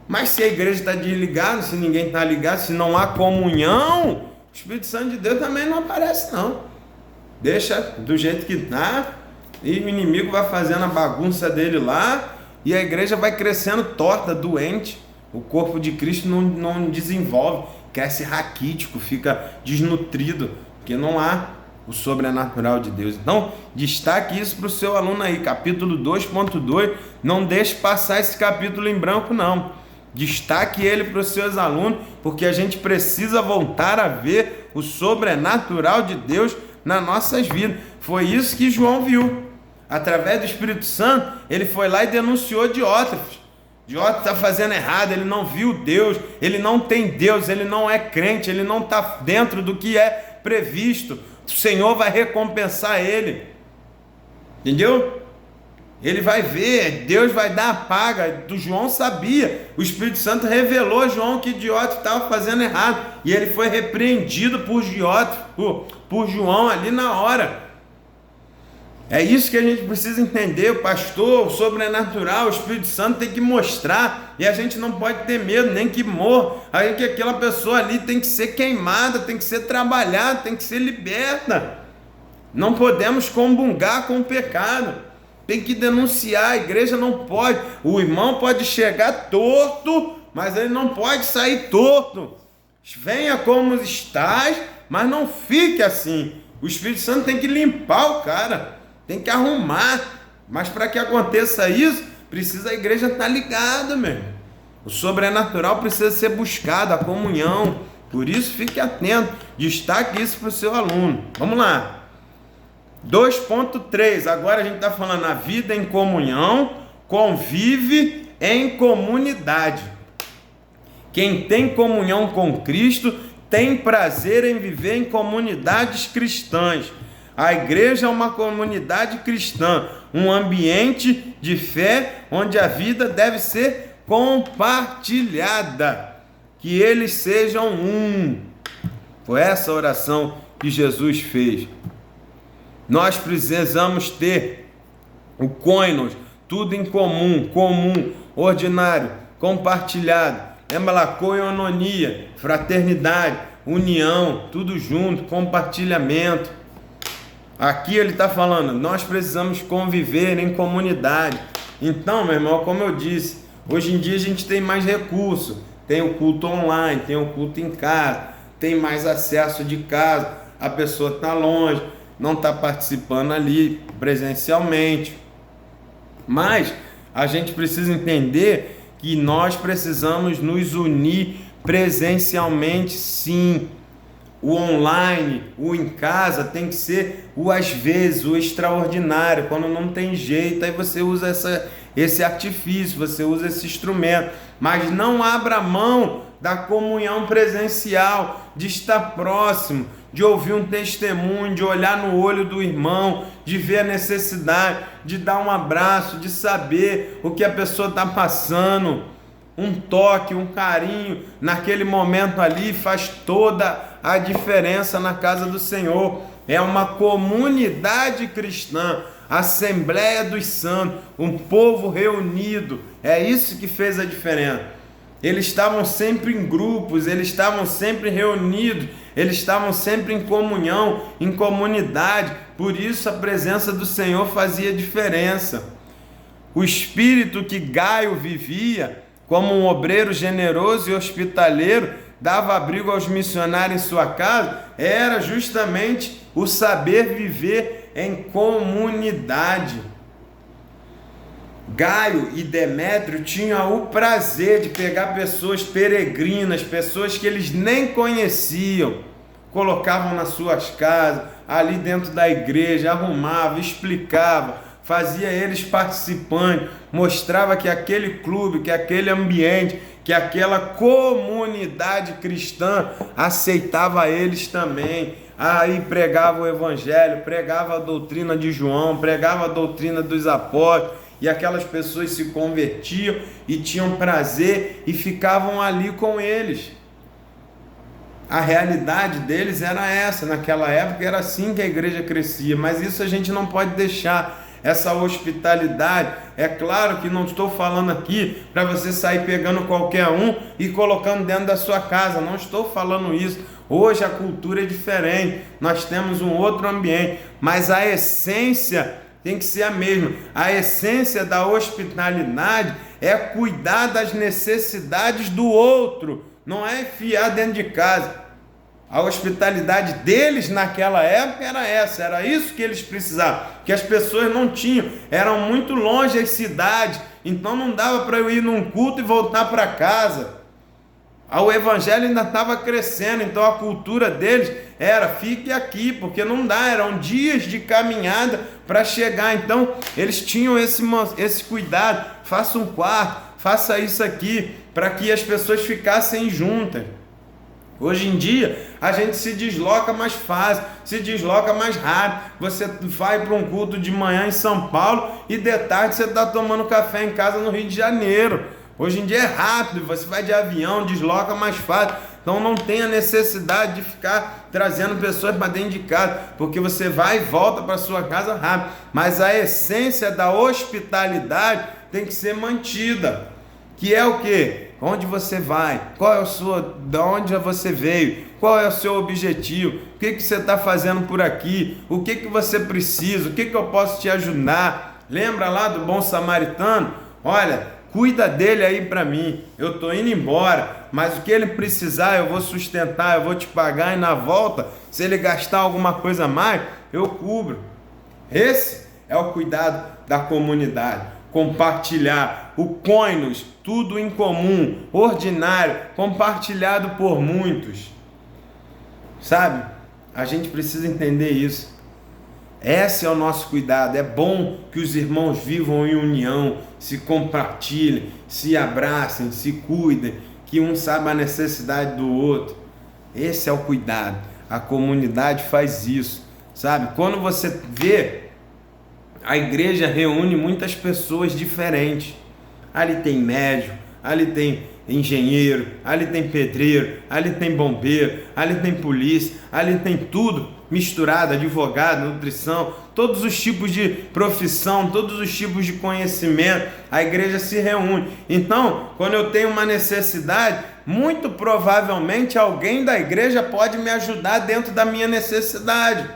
Mas se a igreja está desligada, se ninguém está ligado, se não há comunhão, o Espírito Santo de Deus também não aparece, não. Deixa do jeito que está, e o inimigo vai fazendo a bagunça dele lá, e a igreja vai crescendo torta, doente. O corpo de Cristo não desenvolve, cresce raquítico, fica desnutrido, porque não há o sobrenatural de Deus. Então, destaque isso para o seu aluno aí, capítulo 2.2, não deixe passar esse capítulo em branco, não. Destaque ele para os seus alunos, porque a gente precisa voltar a ver o sobrenatural de Deus nas nossas vidas. Foi isso que João viu. Através do Espírito Santo, ele foi lá e denunciou Diótrefes. Jó está fazendo errado, ele não viu Deus, ele não tem Deus, ele não é crente, ele não está dentro do que é previsto. O Senhor vai recompensar ele. Entendeu? Ele vai ver, Deus vai dar a paga. Do João sabia, o Espírito Santo revelou a João que Jó estava fazendo errado, e ele foi repreendido por João ali na hora. É isso que a gente precisa entender. O pastor, o sobrenatural, o Espírito Santo tem que mostrar, e a gente não pode ter medo, nem que morra. Aí que aquela pessoa ali tem que ser queimada, tem que ser trabalhada, tem que ser liberta. Não podemos comungar com o pecado, tem que denunciar. A igreja não pode, o irmão pode chegar torto, mas ele não pode sair torto. Venha como estás, mas não fique assim. O Espírito Santo tem que limpar o cara, tem que arrumar. Mas para que aconteça isso, precisa a igreja estar ligada, meu irmão. O sobrenatural precisa ser buscado, a comunhão. Por isso, fique atento. Destaque isso para o seu aluno. Vamos lá. 2.3, agora a gente está falando a vida em comunhão, convive em comunidade. Quem tem comunhão com Cristo tem prazer em viver em comunidades cristãs. A igreja é uma comunidade cristã, um ambiente de fé onde a vida deve ser compartilhada. Que eles sejam um. Foi essa oração que Jesus fez. Nós precisamos ter o koinos, tudo em comum, ordinário, compartilhado. Lembra lá, koinonia, fraternidade, união, tudo junto, compartilhamento. Aqui ele está falando, nós precisamos conviver em comunidade. Então, meu irmão, como eu disse, hoje em dia a gente tem mais recurso. Tem o culto online, tem o culto em casa, tem mais acesso de casa, a pessoa está longe, não está participando ali presencialmente. Mas a gente precisa entender que nós precisamos nos unir presencialmente, sim. O online, o em casa tem que ser o às vezes, o extraordinário, quando não tem jeito, aí você usa esse artifício, você usa esse instrumento, mas não abra mão da comunhão presencial, de estar próximo, de ouvir um testemunho, de olhar no olho do irmão, de ver a necessidade, de dar um abraço, de saber o que a pessoa está passando. Um toque, um carinho naquele momento ali faz toda a diferença na casa do Senhor. É uma comunidade cristã, Assembleia dos Santos, um povo reunido. É isso que fez a diferença. Eles estavam sempre em grupos, eles estavam sempre reunidos, eles estavam sempre em comunhão, em comunidade. Por isso a presença do Senhor fazia diferença. O espírito que Gaio vivia, como um obreiro generoso e hospitaleiro, dava abrigo aos missionários em sua casa, era justamente o saber viver em comunidade. Gaio e Demétrio tinham o prazer de pegar pessoas peregrinas, pessoas que eles nem conheciam, colocavam nas suas casas, ali dentro da igreja, arrumava, explicava, fazia eles participantes, mostrava que aquele clube, que aquele ambiente, que aquela comunidade cristã aceitava eles também. Aí pregava o evangelho, pregava a doutrina de João, pregava a doutrina dos apóstolos, e aquelas pessoas se convertiam e tinham prazer e ficavam ali com eles. A realidade deles era essa, naquela época era assim que a igreja crescia, mas isso a gente não pode deixar. Essa hospitalidade, é claro que não estou falando aqui para você sair pegando qualquer um e colocando dentro da sua casa, não estou falando isso. Hoje a cultura é diferente, nós temos um outro ambiente, mas a essência tem que ser a mesma. A essência da hospitalidade é cuidar das necessidades do outro, não é enfiar dentro de casa. A hospitalidade deles naquela época era essa, era isso que eles precisavam, que as pessoas não tinham, eram muito longe as cidades, então não dava para eu ir num culto e voltar para casa. O evangelho ainda estava crescendo, então a cultura deles era, fique aqui, porque não dá, eram dias de caminhada para chegar, então eles tinham esse cuidado, faça um quarto, faça isso aqui, para que as pessoas ficassem juntas. Hoje em dia, a gente se desloca mais fácil, se desloca mais rápido. Você vai para um culto de manhã em São Paulo e de tarde você está tomando café em casa no Rio de Janeiro. Hoje em dia é rápido, você vai de avião, desloca mais fácil. Então não tem a necessidade de ficar trazendo pessoas para dentro de casa, porque você vai e volta para sua casa rápido. Mas a essência da hospitalidade tem que ser mantida. Que é o quê? Onde você vai? Qual é de onde você veio? Qual é o seu objetivo? O que você está fazendo por aqui? O que você precisa? O que eu posso te ajudar? Lembra lá do bom samaritano? Olha, cuida dele aí para mim. Eu estou indo embora, mas o que ele precisar eu vou sustentar, eu vou te pagar e na volta, se ele gastar alguma coisa a mais, eu cubro. Esse é o cuidado da comunidade. Compartilhar, o koinos, tudo em comum, ordinário, compartilhado por muitos. Sabe? A gente precisa entender isso. Esse é o nosso cuidado. É bom que os irmãos vivam em união, se compartilhem, se abracem, se cuidem, que um saiba a necessidade do outro. Esse é o cuidado. A comunidade faz isso, sabe? Quando você vê, a igreja reúne muitas pessoas diferentes. Ali tem médico, ali tem engenheiro, ali tem pedreiro, ali tem bombeiro, ali tem polícia, ali tem tudo misturado, advogado, nutrição, todos os tipos de profissão, todos os tipos de conhecimento, a igreja se reúne. Então, quando eu tenho uma necessidade, muito provavelmente alguém da igreja pode me ajudar dentro da minha necessidade.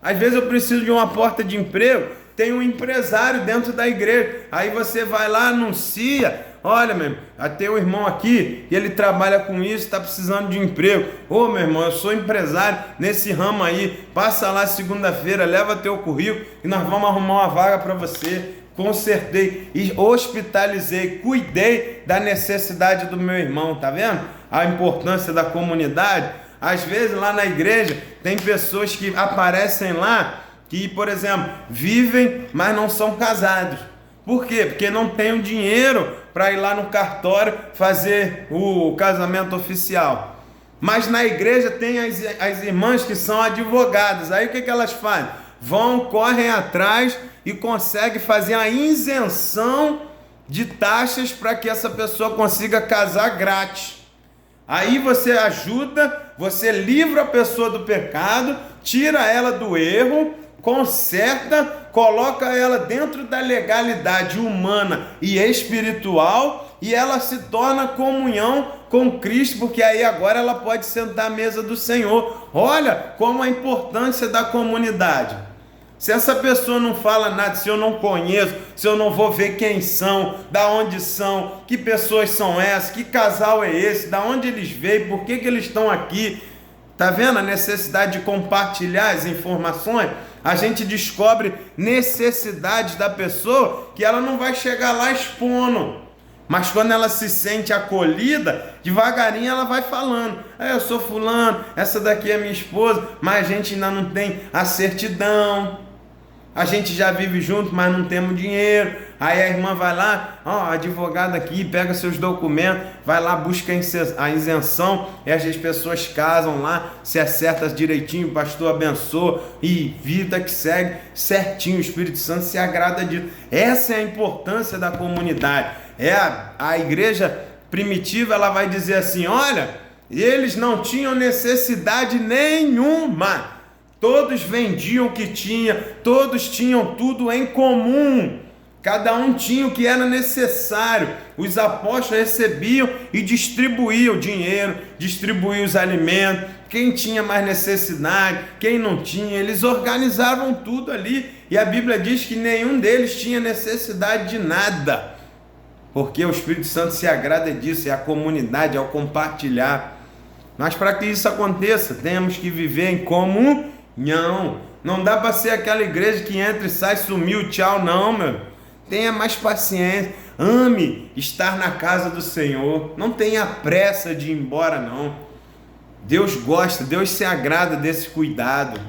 Às vezes eu preciso de uma porta de emprego, tem um empresário dentro da igreja, aí você vai lá, anuncia, olha meu irmão, tem um irmão aqui, e ele trabalha com isso, está precisando de emprego, ô meu irmão, eu sou empresário nesse ramo aí, passa lá segunda-feira, leva teu currículo, e nós vamos arrumar uma vaga para você. Consertei e hospitalizei, cuidei da necessidade do meu irmão, tá vendo? A importância da comunidade. Às vezes lá na igreja, tem pessoas que aparecem lá, que, por exemplo, vivem, mas não são casados. Por quê? Porque não tem o dinheiro para ir lá no cartório fazer o casamento oficial. Mas na igreja tem as irmãs que são advogadas. Aí o que elas fazem? Vão, correm atrás e conseguem fazer a isenção de taxas para que essa pessoa consiga casar grátis. Aí você ajuda, você livra a pessoa do pecado, tira ela do erro, conserta, coloca ela dentro da legalidade humana e espiritual e ela se torna comunhão com Cristo, porque aí agora ela pode sentar à mesa do Senhor. Olha como a importância da comunidade. Se essa pessoa não fala nada, se eu não conheço, se eu não vou ver quem são, da onde são, que pessoas são essas, que casal é esse, da onde eles veio, por que eles estão aqui, tá vendo a necessidade de compartilhar as informações? A gente descobre necessidades da pessoa que ela não vai chegar lá expondo. Mas quando ela se sente acolhida, devagarinho ela vai falando. Eu sou fulano, essa daqui é minha esposa, mas a gente ainda não tem a certidão. A gente já vive junto, mas não temos dinheiro. Aí a irmã vai lá, a advogada aqui, pega seus documentos, vai lá, busca a isenção, e as pessoas casam lá, se acerta direitinho, o pastor abençoa, e vida que segue certinho, o Espírito Santo se agrada disso. Essa é a importância da comunidade. A igreja primitiva, ela vai dizer assim, olha, eles não tinham necessidade nenhuma. Todos vendiam o que tinha, todos tinham tudo em comum. Cada um tinha o que era necessário. Os apóstolos recebiam e distribuíam o dinheiro, distribuíam os alimentos. Quem tinha mais necessidade, quem não tinha, eles organizavam tudo ali. E a Bíblia diz que nenhum deles tinha necessidade de nada. Porque o Espírito Santo se agrada disso, é a comunidade, é o compartilhar. Mas para que isso aconteça, temos que viver em comunhão. Não dá para ser aquela igreja que entra e sai, sumiu, tchau, não, meu. Tenha mais paciência, ame estar na casa do Senhor, não tenha pressa de ir embora, não. Deus gosta, Deus se agrada desse cuidado,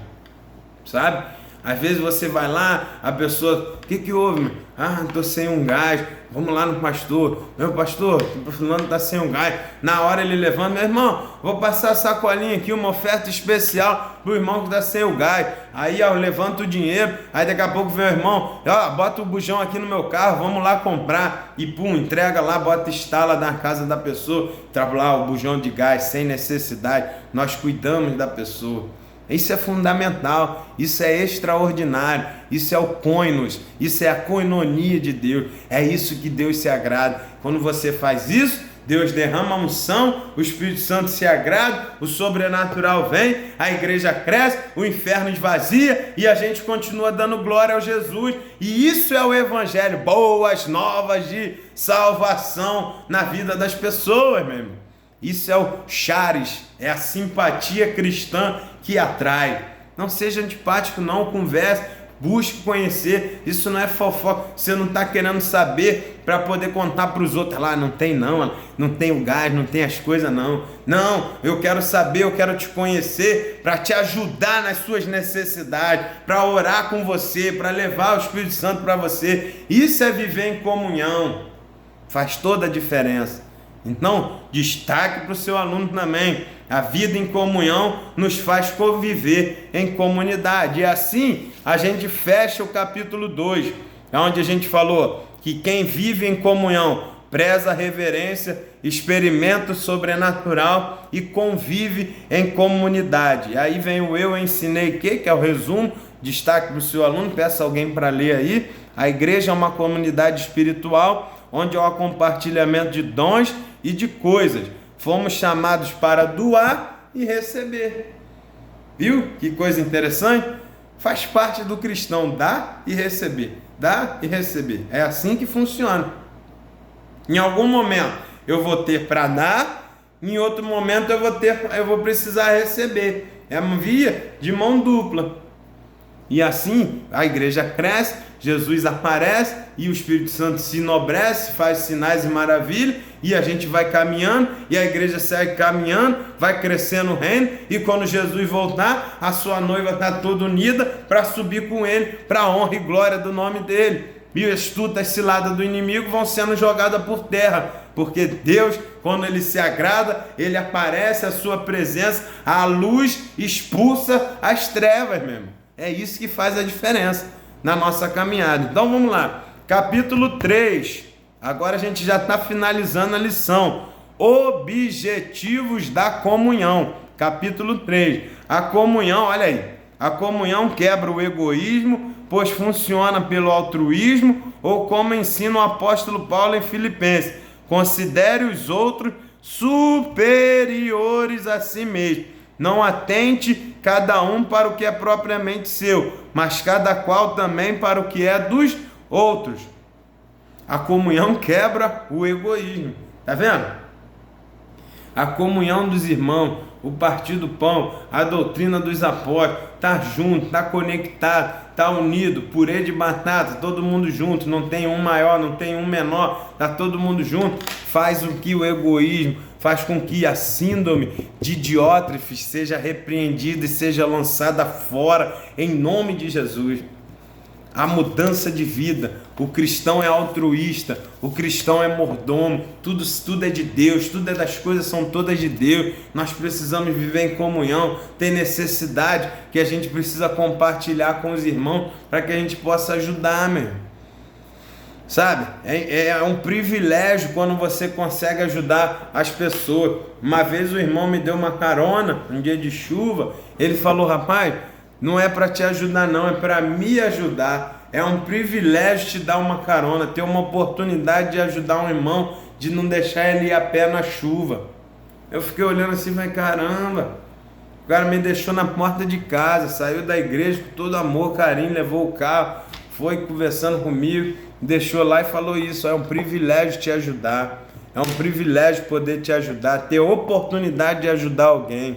sabe? Às vezes você vai lá, a pessoa, o que houve? Ah, estou sem um gás. Vamos lá no pastor. Meu pastor, o fulano está sem um gás. Na hora ele levanta, meu irmão, vou passar a sacolinha aqui, uma oferta especial para o irmão que está sem o gás. Aí eu levanto o dinheiro, aí daqui a pouco vem o irmão, bota o bujão aqui no meu carro, vamos lá comprar. E pum, entrega lá, bota, instala na casa da pessoa, trava lá o bujão de gás, sem necessidade. Nós cuidamos da pessoa. Isso é fundamental, isso é extraordinário, isso é o koinos, isso é a koinonia de Deus, é isso que Deus se agrada. Quando você faz isso, Deus derrama a unção, o Espírito Santo se agrada, o sobrenatural vem, a igreja cresce, o inferno esvazia e a gente continua dando glória ao Jesus. E isso é o evangelho, boas novas de salvação na vida das pessoas, meu irmão. Isso é o charis, é a simpatia cristã que atrai. Não seja antipático, não, converse, busque conhecer. Isso não é fofoca, você não está querendo saber para poder contar para os outros. Lá não tem não, não tem o gás, não tem as coisas não. Não, eu quero saber, eu quero te conhecer para te ajudar nas suas necessidades, para orar com você, para levar o Espírito Santo para você. Isso é viver em comunhão, faz toda a diferença. Então, destaque para o seu aluno também. A vida em comunhão nos faz conviver em comunidade. E assim, a gente fecha o capítulo 2, onde a gente falou que quem vive em comunhão preza a reverência, experimenta o sobrenatural e convive em comunidade. E aí vem o eu ensinei que é o resumo, destaque para o seu aluno, peça alguém para ler aí. A igreja é uma comunidade espiritual, onde há o compartilhamento de dons e de coisas. Fomos chamados para doar e receber. Viu? Que coisa interessante? Faz parte do cristão dar e receber. Dar e receber. É assim que funciona. Em algum momento eu vou ter para dar, em outro momento eu vou precisar receber. É uma via de mão dupla. E assim a igreja cresce, Jesus aparece e o Espírito Santo se enobrece, faz sinais e maravilhas, e a gente vai caminhando, e a igreja segue caminhando, vai crescendo o reino, e quando Jesus voltar, a sua noiva está toda unida para subir com ele, para a honra e glória do nome dele. E as astutas ciladas do inimigo vão sendo jogadas por terra, porque Deus, quando ele se agrada, ele aparece, a sua presença, a luz expulsa as trevas mesmo. É isso que faz a diferença na nossa caminhada. Então vamos lá, capítulo 3, agora a gente já está finalizando a lição, objetivos da comunhão, capítulo 3, a comunhão, olha aí, a comunhão quebra o egoísmo, pois funciona pelo altruísmo, ou como ensina o apóstolo Paulo em Filipenses, considere os outros superiores a si mesmo. Não atente cada um para o que é propriamente seu, mas cada qual também para o que é dos outros. A comunhão quebra o egoísmo. Tá vendo? A comunhão dos irmãos, o partir do pão, a doutrina dos apóstolos, tá junto, tá conectado, tá unido, purê de batata, todo mundo junto, não tem um maior, não tem um menor, tá todo mundo junto, faz com que o egoísmo, faz com que a síndrome de Diótrefes seja repreendida e seja lançada fora, em nome de Jesus. A mudança de vida, o cristão é altruísta, o cristão é mordomo, tudo é de Deus, tudo é das coisas, são todas de Deus. Nós precisamos viver em comunhão, ter necessidade que a gente precisa compartilhar com os irmãos para que a gente possa ajudar, meu. Sabe, é um privilégio quando você consegue ajudar as pessoas. Uma vez o irmão me deu uma carona, um dia de chuva, ele falou, rapaz, não é para te ajudar não, é para me ajudar. É um privilégio te dar uma carona, ter uma oportunidade de ajudar um irmão, de não deixar ele ir a pé na chuva. Eu fiquei olhando assim, falei, caramba, o cara me deixou na porta de casa, saiu da igreja com todo amor, carinho, levou o carro, foi conversando comigo, deixou lá e falou isso. É um privilégio te ajudar, é um privilégio poder te ajudar, ter oportunidade de ajudar alguém.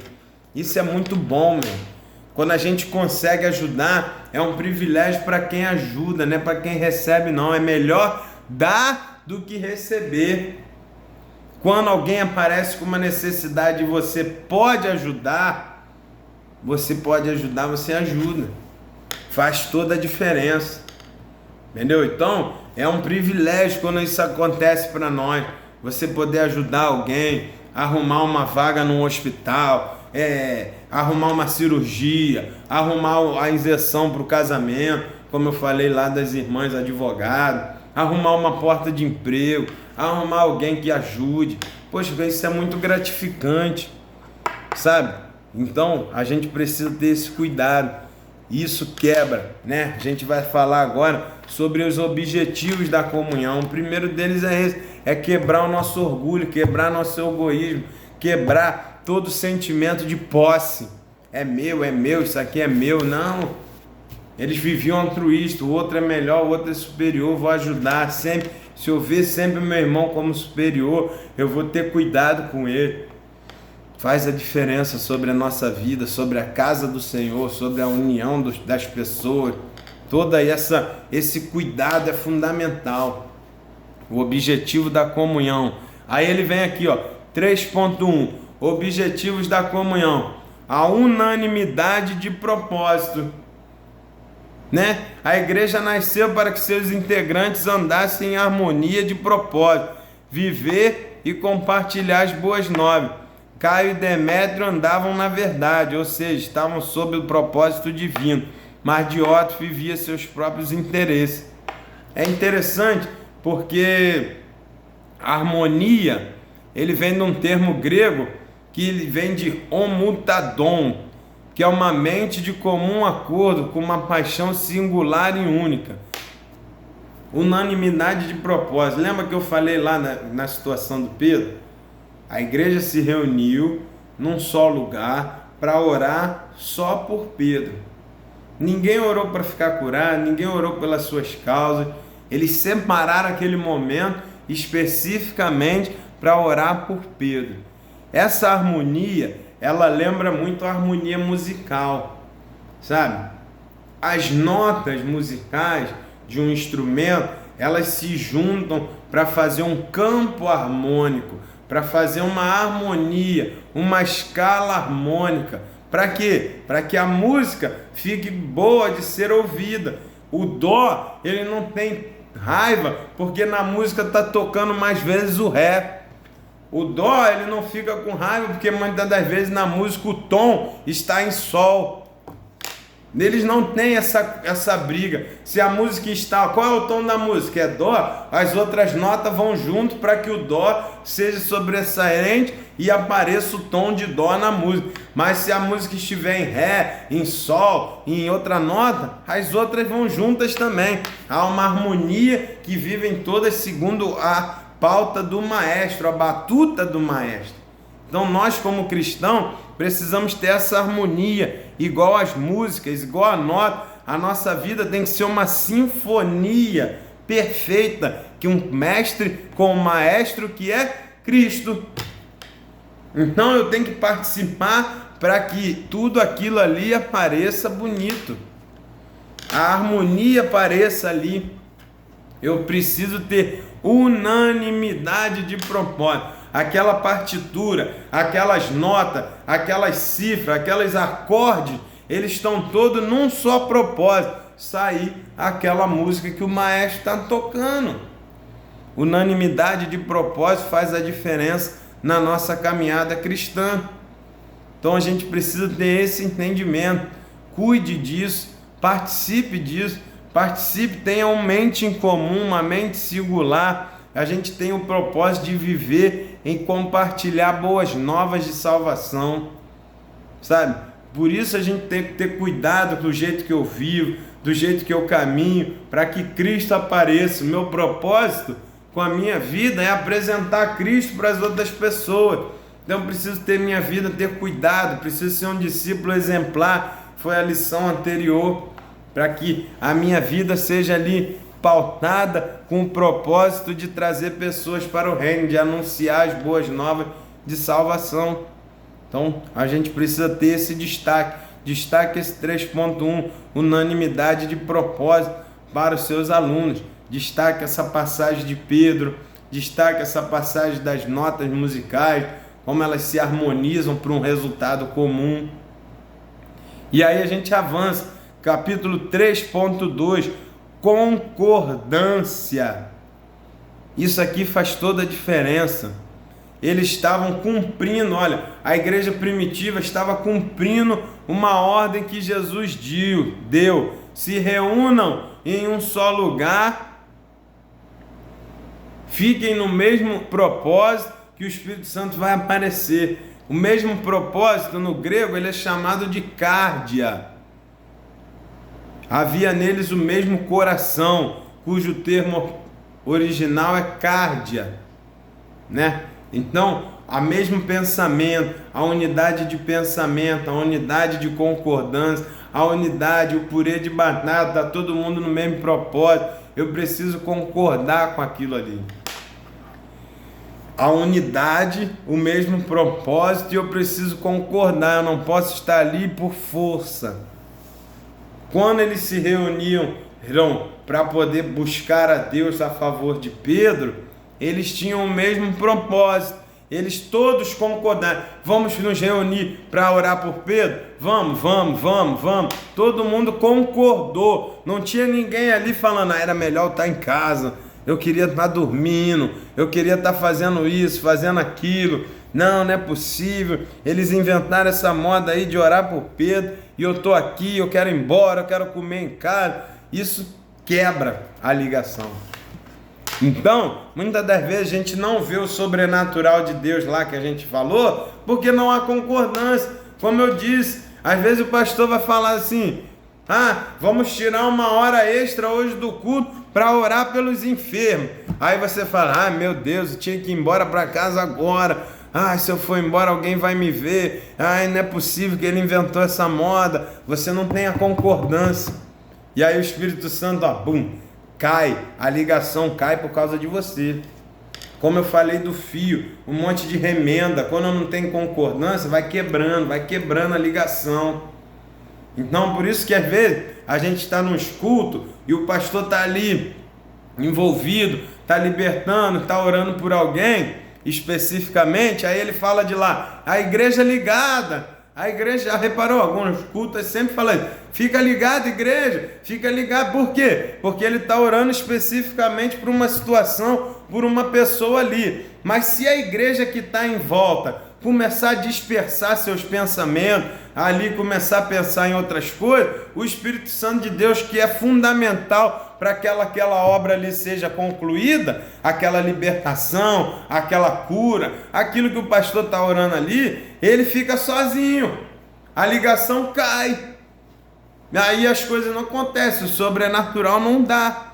Isso é muito bom, meu. Quando a gente consegue ajudar, é um privilégio para quem ajuda, não é para quem recebe não. É melhor dar do que receber. Quando alguém aparece com uma necessidade e você pode ajudar, você ajuda. Faz toda a diferença. Entendeu? Então, é um privilégio quando isso acontece para nós. Você poder ajudar alguém, arrumar uma vaga num hospital, arrumar uma cirurgia, arrumar a injeção para o casamento, como eu falei lá das irmãs advogadas, arrumar uma porta de emprego, arrumar alguém que ajude. Poxa, isso é muito gratificante, sabe? Então, a gente precisa ter esse cuidado. Isso quebra, né? A gente vai falar agora sobre os objetivos da comunhão. O primeiro deles é esse, é quebrar o nosso orgulho, quebrar nosso egoísmo, quebrar todo sentimento de posse. É meu, isso aqui é meu. Não. Eles viviam altruísta, o outro é melhor, o outro é superior, vou ajudar sempre. Se eu ver sempre o meu irmão como superior, eu vou ter cuidado com ele. Faz a diferença sobre a nossa vida, sobre a casa do Senhor, sobre a união das pessoas. Esse cuidado é fundamental. O objetivo da comunhão. Aí ele vem aqui, 3.1. Objetivos da comunhão. A unanimidade de propósito. Né? A igreja nasceu para que seus integrantes andassem em harmonia de propósito, viver e compartilhar as boas novas. Caio e Demétrio andavam na verdade, ou seja, estavam sob o propósito divino, mas Diótrefes vivia seus próprios interesses. É interessante porque harmonia, ele vem de um termo grego que ele vem de homutadon, que é uma mente de comum acordo com uma paixão singular e única. Unanimidade de propósito. Lembra que eu falei lá na situação do Pedro? A igreja se reuniu num só lugar para orar só por Pedro. Ninguém orou para ficar curado, ninguém orou pelas suas causas. Eles separaram aquele momento especificamente para orar por Pedro. Essa harmonia, ela lembra muito a harmonia musical, sabe? As notas musicais de um instrumento, elas se juntam para fazer um campo harmônico, para fazer uma harmonia, uma escala harmônica. Para quê? Para que a música fique boa de ser ouvida. O dó, ele não tem raiva, porque na música está tocando mais vezes o ré. O dó, ele não fica com raiva, porque muitas das vezes na música o tom está em sol. Eles não têm essa briga. Se a música está... Qual é o tom da música? É dó? As outras notas vão junto para que o dó seja sobressalente e apareça o tom de dó na música. Mas se a música estiver em ré, em sol, em outra nota, as outras vão juntas também. Há uma harmonia que vivem todas segundo a pauta do maestro, a batuta do maestro. Então nós como cristãos precisamos ter essa harmonia, igual as músicas, igual a nota. A nossa vida tem que ser uma sinfonia perfeita, que um mestre com um maestro que é Cristo. Então eu tenho que participar para que tudo aquilo ali apareça bonito. A harmonia apareça ali. Eu preciso ter unanimidade de propósito. Aquela partitura, aquelas notas, aquelas cifras, aqueles acordes, eles estão todos num só propósito: sair aquela música que o maestro está tocando. Unanimidade de propósito faz a diferença na nossa caminhada cristã. Então a gente precisa ter esse entendimento. Cuide disso, participe disso, tenha uma mente em comum, uma mente singular. A gente tem o propósito de viver em compartilhar boas novas de salvação, sabe? Por isso a gente tem que ter cuidado do jeito que eu vivo, do jeito que eu caminho, para que Cristo apareça. O meu propósito com a minha vida é apresentar Cristo para as outras pessoas. Então eu preciso ter minha vida, ter cuidado, preciso ser um discípulo exemplar. Foi a lição anterior, para que a minha vida seja ali pautada com o propósito de trazer pessoas para o reino, de anunciar as boas novas de salvação. Então a gente precisa ter esse destaque esse 3.1, unanimidade de propósito para os seus alunos. Destaque essa passagem de Pedro, destaque essa passagem das notas musicais, como elas se harmonizam para um resultado comum. E aí a gente avança, capítulo 3.2, concordância. Isso aqui faz toda a diferença. Eles estavam cumprindo, olha, a igreja primitiva estava cumprindo uma ordem que Jesus deu. Se reúnam em um só lugar, fiquem no mesmo propósito, que o Espírito Santo vai aparecer. O mesmo propósito no grego ele é chamado de cardia. Havia neles o mesmo coração, cujo termo original é cardia, né? Então, o mesmo pensamento, a unidade de pensamento, a unidade de concordância, a unidade, o purê de batata, está todo mundo no mesmo propósito. Eu preciso concordar com aquilo ali. A unidade, o mesmo propósito, e eu preciso concordar, eu não posso estar ali por força. Quando eles se reuniam para poder buscar a Deus a favor de Pedro, eles tinham o mesmo propósito, eles todos concordaram. Vamos nos reunir para orar por Pedro? Vamos. Todo mundo concordou, não tinha ninguém ali falando, era melhor estar em casa, eu queria estar dormindo, eu queria estar fazendo isso, fazendo aquilo. Não é possível. Eles inventaram essa moda aí de orar por Pedro, e eu estou aqui, eu quero ir embora, eu quero comer em casa. Isso quebra a ligação. Então, muitas das vezes a gente não vê o sobrenatural de Deus lá que a gente falou, porque não há concordância. Como eu disse, às vezes o pastor vai falar assim, vamos tirar uma hora extra hoje do culto para orar pelos enfermos. Aí você fala, meu Deus, eu tinha que ir embora para casa agora. Se eu for embora alguém vai me ver. Não é possível que ele inventou essa moda. Você não tem a concordância. E aí o Espírito Santo, cai. A ligação cai por causa de você. Como eu falei do fio, um monte de remenda. Quando não tem concordância, vai quebrando a ligação. Então, por isso que às vezes a gente está nos cultos e o pastor está ali envolvido, está libertando, está orando por alguém especificamente, aí ele fala de lá, a igreja ligada, a igreja, já reparou, alguns cultos sempre falam, fica ligado igreja, fica ligado, por quê? Porque ele está orando especificamente por uma situação, por uma pessoa ali, mas se a igreja que está em volta começar a dispersar seus pensamentos, ali começar a pensar em outras coisas, o Espírito Santo de Deus, que é fundamental para que aquela obra ali seja concluída, aquela libertação, aquela cura, aquilo que o pastor está orando ali, ele fica sozinho, a ligação cai, aí as coisas não acontecem, o sobrenatural não dá.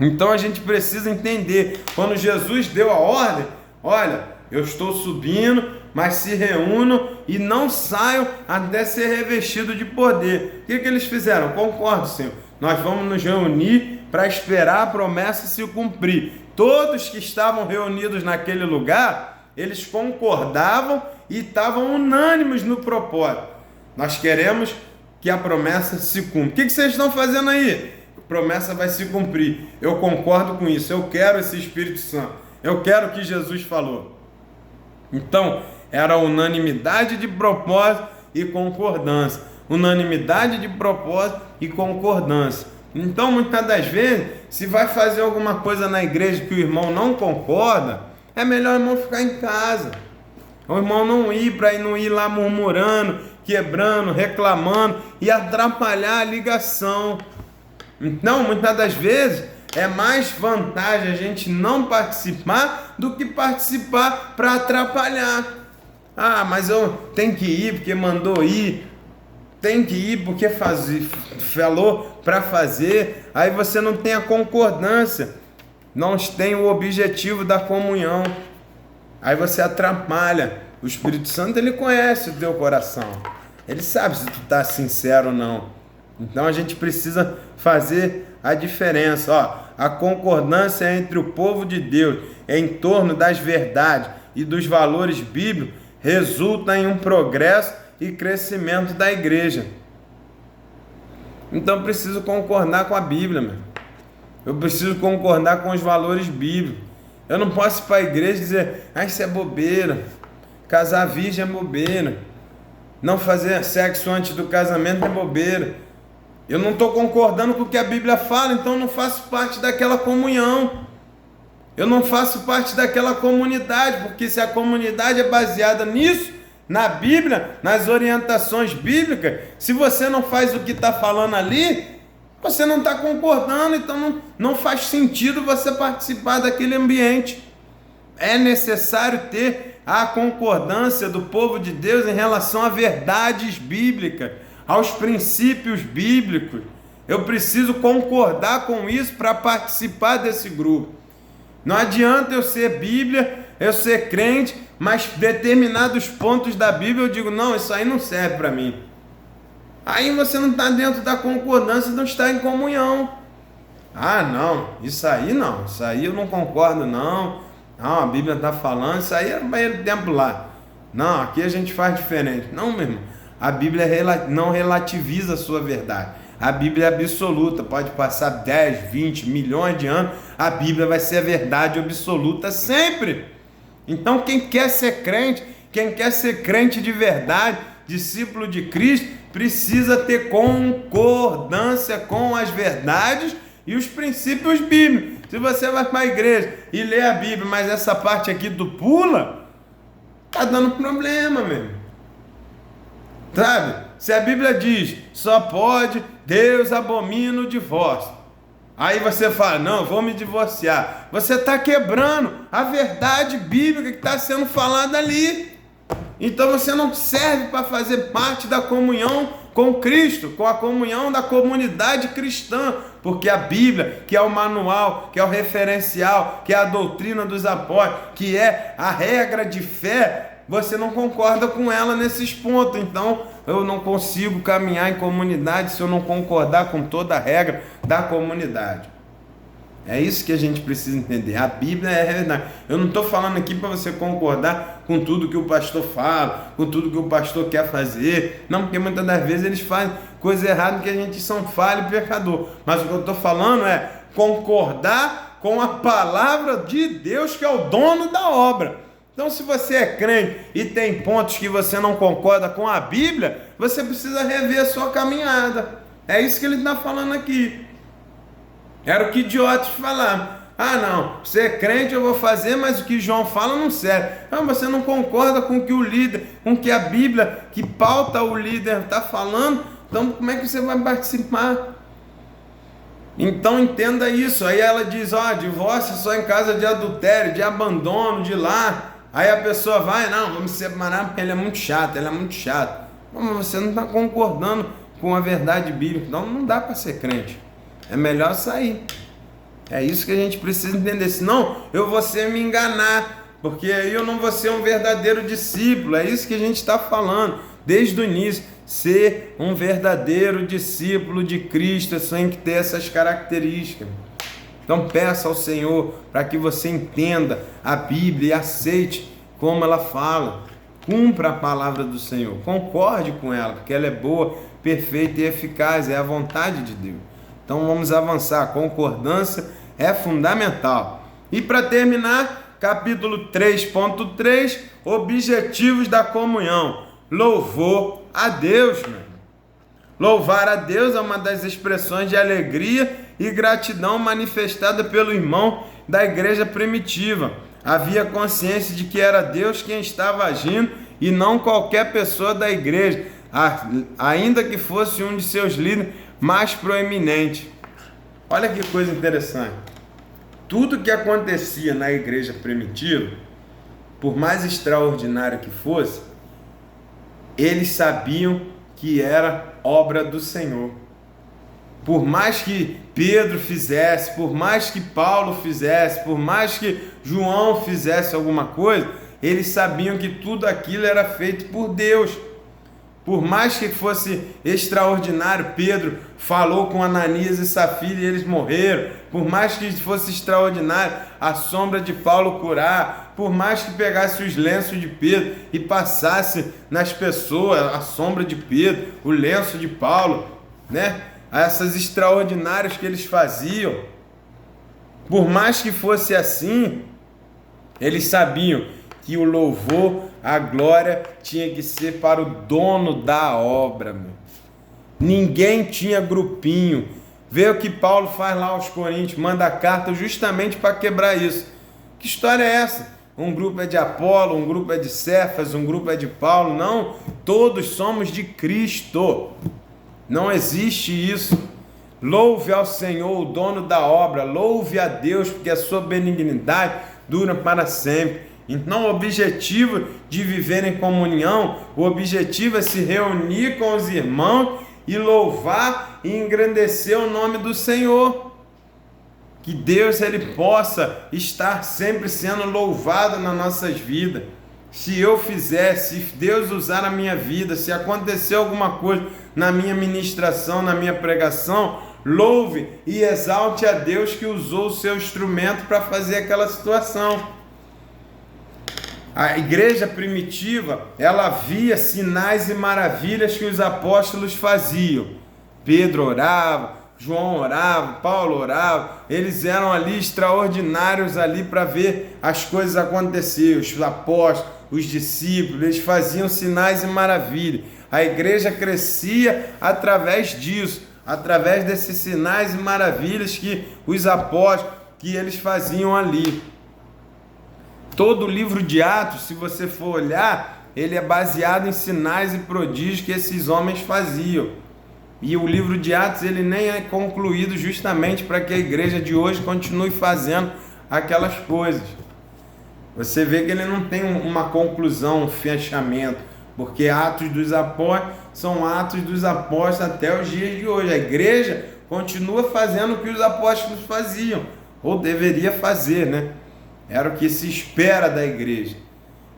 Então a gente precisa entender, quando Jesus deu a ordem, olha, eu estou subindo, mas se reúnam e não saiam até ser revestido de poder. O que eles fizeram? Concordo, Senhor. Nós vamos nos reunir para esperar a promessa se cumprir. Todos que estavam reunidos naquele lugar, eles concordavam e estavam unânimes no propósito. Nós queremos que a promessa se cumpra. O que vocês estão fazendo aí? A promessa vai se cumprir. Eu concordo com isso. Eu quero esse Espírito Santo. Eu quero o que Jesus falou. Então, era unanimidade de propósito e concordância. Unanimidade de propósito e concordância. Então, muitas das vezes, se vai fazer alguma coisa na igreja que o irmão não concorda, é melhor o irmão ficar em casa. O irmão não ir para não ir lá murmurando, quebrando, reclamando e atrapalhar a ligação. Então, muitas das vezes, é mais vantagem a gente não participar do que participar para atrapalhar. Mas eu tenho que ir porque mandou ir. Tem que ir porque falou para fazer. Aí você não tem a concordância. Não tem o objetivo da comunhão. Aí você atrapalha. O Espírito Santo, ele conhece o teu coração. Ele sabe se tu está sincero ou não. Então a gente precisa fazer a diferença. A concordância entre o povo de Deus em torno das verdades e dos valores bíblicos resulta em um progresso e crescimento da igreja. Então eu preciso concordar com a Bíblia, meu. Eu preciso concordar com os valores bíblicos. Eu não posso ir para a igreja e dizer, isso é bobeira, casar virgem é bobeira, não fazer sexo antes do casamento é bobeira. Eu não estou concordando com o que a Bíblia fala, então eu não faço parte daquela comunhão. Eu não faço parte daquela comunidade, porque se a comunidade é baseada nisso, na Bíblia, nas orientações bíblicas, se você não faz o que está falando ali, você não está concordando, então não faz sentido você participar daquele ambiente. É necessário ter a concordância do povo de Deus em relação a verdades bíblicas, aos princípios bíblicos. Eu preciso concordar com isso para participar desse grupo. Não adianta eu ser Bíblia, eu ser crente, mas determinados pontos da Bíblia eu digo, não, isso aí não serve para mim. Aí você não está dentro da concordância, não está em comunhão. Ah, não, isso aí eu não concordo não. Não, a Bíblia está falando, isso aí é no banheiro do templo lá. Não, aqui a gente faz diferente. Não, meu irmão, a Bíblia não relativiza a sua verdade. A Bíblia é absoluta, pode passar 10, 20 milhões de anos, a Bíblia vai ser a verdade absoluta sempre. Então quem quer ser crente de verdade, discípulo de Cristo, precisa ter concordância com as verdades e os princípios bíblicos. Se você vai para a igreja e lê a Bíblia, mas essa parte aqui tu pula, tá dando problema, meu irmão. Sabe? Se a Bíblia diz, só pode, Deus abomina o divórcio. Aí você fala, não, eu vou me divorciar. Você está quebrando a verdade bíblica que está sendo falada ali. Então você não serve para fazer parte da comunhão com Cristo, com a comunhão da comunidade cristã. Porque a Bíblia, que é o manual, que é o referencial, que é a doutrina dos apóstolos, que é a regra de fé, você não concorda com ela nesses pontos. Então eu não consigo caminhar em comunidade se eu não concordar com toda a regra da comunidade. É isso que a gente precisa entender. A Bíblia é a verdade. Eu não estou falando aqui para você concordar com tudo que o pastor fala, com tudo que o pastor quer fazer. Não, porque muitas das vezes eles fazem coisa errada, que a gente são falho e pecador. Mas o que eu estou falando é concordar com a palavra de Deus, que é o dono da obra. Então, se você é crente e tem pontos que você não concorda com a Bíblia, você precisa rever a sua caminhada. É isso que ele está falando aqui. Era o que idiotas falavam. Ah, não, você é crente, eu vou fazer, mas o que João fala não serve. Não, você não concorda com o que o líder, com o que a Bíblia, que pauta o líder, está falando, então como é que você vai participar? Então entenda isso. Aí ela diz, divórcio só em caso de adultério, de abandono, de lar. Aí a pessoa vai, não, vamos se separar porque ele é muito chato, ela é muito chata. Mas você não está concordando com a verdade bíblica, então não dá para ser crente. É melhor sair. É isso que a gente precisa entender. Senão eu vou me enganar, porque aí eu não vou ser um verdadeiro discípulo. É isso que a gente está falando desde o início. Ser um verdadeiro discípulo de Cristo tem que ter essas características. Então peça ao Senhor para que você entenda a Bíblia e aceite como ela fala. Cumpra a palavra do Senhor. Concorde com ela, porque ela é boa, perfeita e eficaz. É a vontade de Deus. Então vamos avançar. Concordância é fundamental. E para terminar, capítulo 3.3, objetivos da comunhão. Louvor a Deus, meu irmão. Louvar a Deus é uma das expressões de alegria e gratidão manifestada pelo irmão da igreja primitiva. Havia consciência de que era Deus quem estava agindo e não qualquer pessoa da igreja, ainda que fosse um de seus líderes mais proeminente. Olha que coisa interessante. Tudo que acontecia na igreja primitiva, por mais extraordinário que fosse, eles sabiam que era obra do Senhor. Por mais que Pedro fizesse, por mais que Paulo fizesse, por mais que João fizesse alguma coisa, eles sabiam que tudo aquilo era feito por Deus. Por mais que fosse extraordinário, Pedro falou com Ananias e Safira e eles morreram. Por mais que fosse extraordinário, a sombra de Paulo curar. Por mais que pegasse os lenços de Pedro e passasse nas pessoas a sombra de Pedro, o lenço de Paulo, né? Essas extraordinárias que eles faziam. Por mais que fosse assim, eles sabiam que o louvor, a glória tinha que ser para o dono da obra, meu. Ninguém tinha grupinho. Vê o que Paulo faz lá aos Coríntios, manda a carta justamente para quebrar isso. Que história é essa? Um grupo é de Apolo, um grupo é de Cefas, um grupo é de Paulo. Não, todos somos de Cristo. Não existe isso. Louve ao Senhor, o dono da obra. Louve a Deus, porque a sua benignidade dura para sempre. Então, o objetivo de viver em comunhão, o objetivo é se reunir com os irmãos e louvar e engrandecer o nome do Senhor. Que Deus ele possa estar sempre sendo louvado nas nossas vidas. Se eu fizer, se Deus usar a minha vida, se acontecer alguma coisa na minha ministração, na minha pregação, louve e exalte a Deus que usou o seu instrumento para fazer aquela situação. A igreja primitiva, ela via sinais e maravilhas que os apóstolos faziam. Pedro orava, João orava, Paulo orava, eles eram ali extraordinários ali para ver as coisas acontecer. Os apóstolos, os discípulos, eles faziam sinais e maravilhas. A igreja crescia através disso, através desses sinais e maravilhas que os apóstolos, que eles faziam ali. Todo o livro de Atos, se você for olhar, ele é baseado em sinais e prodígios que esses homens faziam. E o livro de Atos ele nem é concluído justamente para que a igreja de hoje continue fazendo aquelas coisas. Você vê que ele não tem uma conclusão, um fechamento, porque Atos dos Apóstolos são Atos dos Apóstolos até os dias de hoje. A igreja continua fazendo o que os apóstolos faziam, ou deveria fazer, né? Era o que se espera da igreja.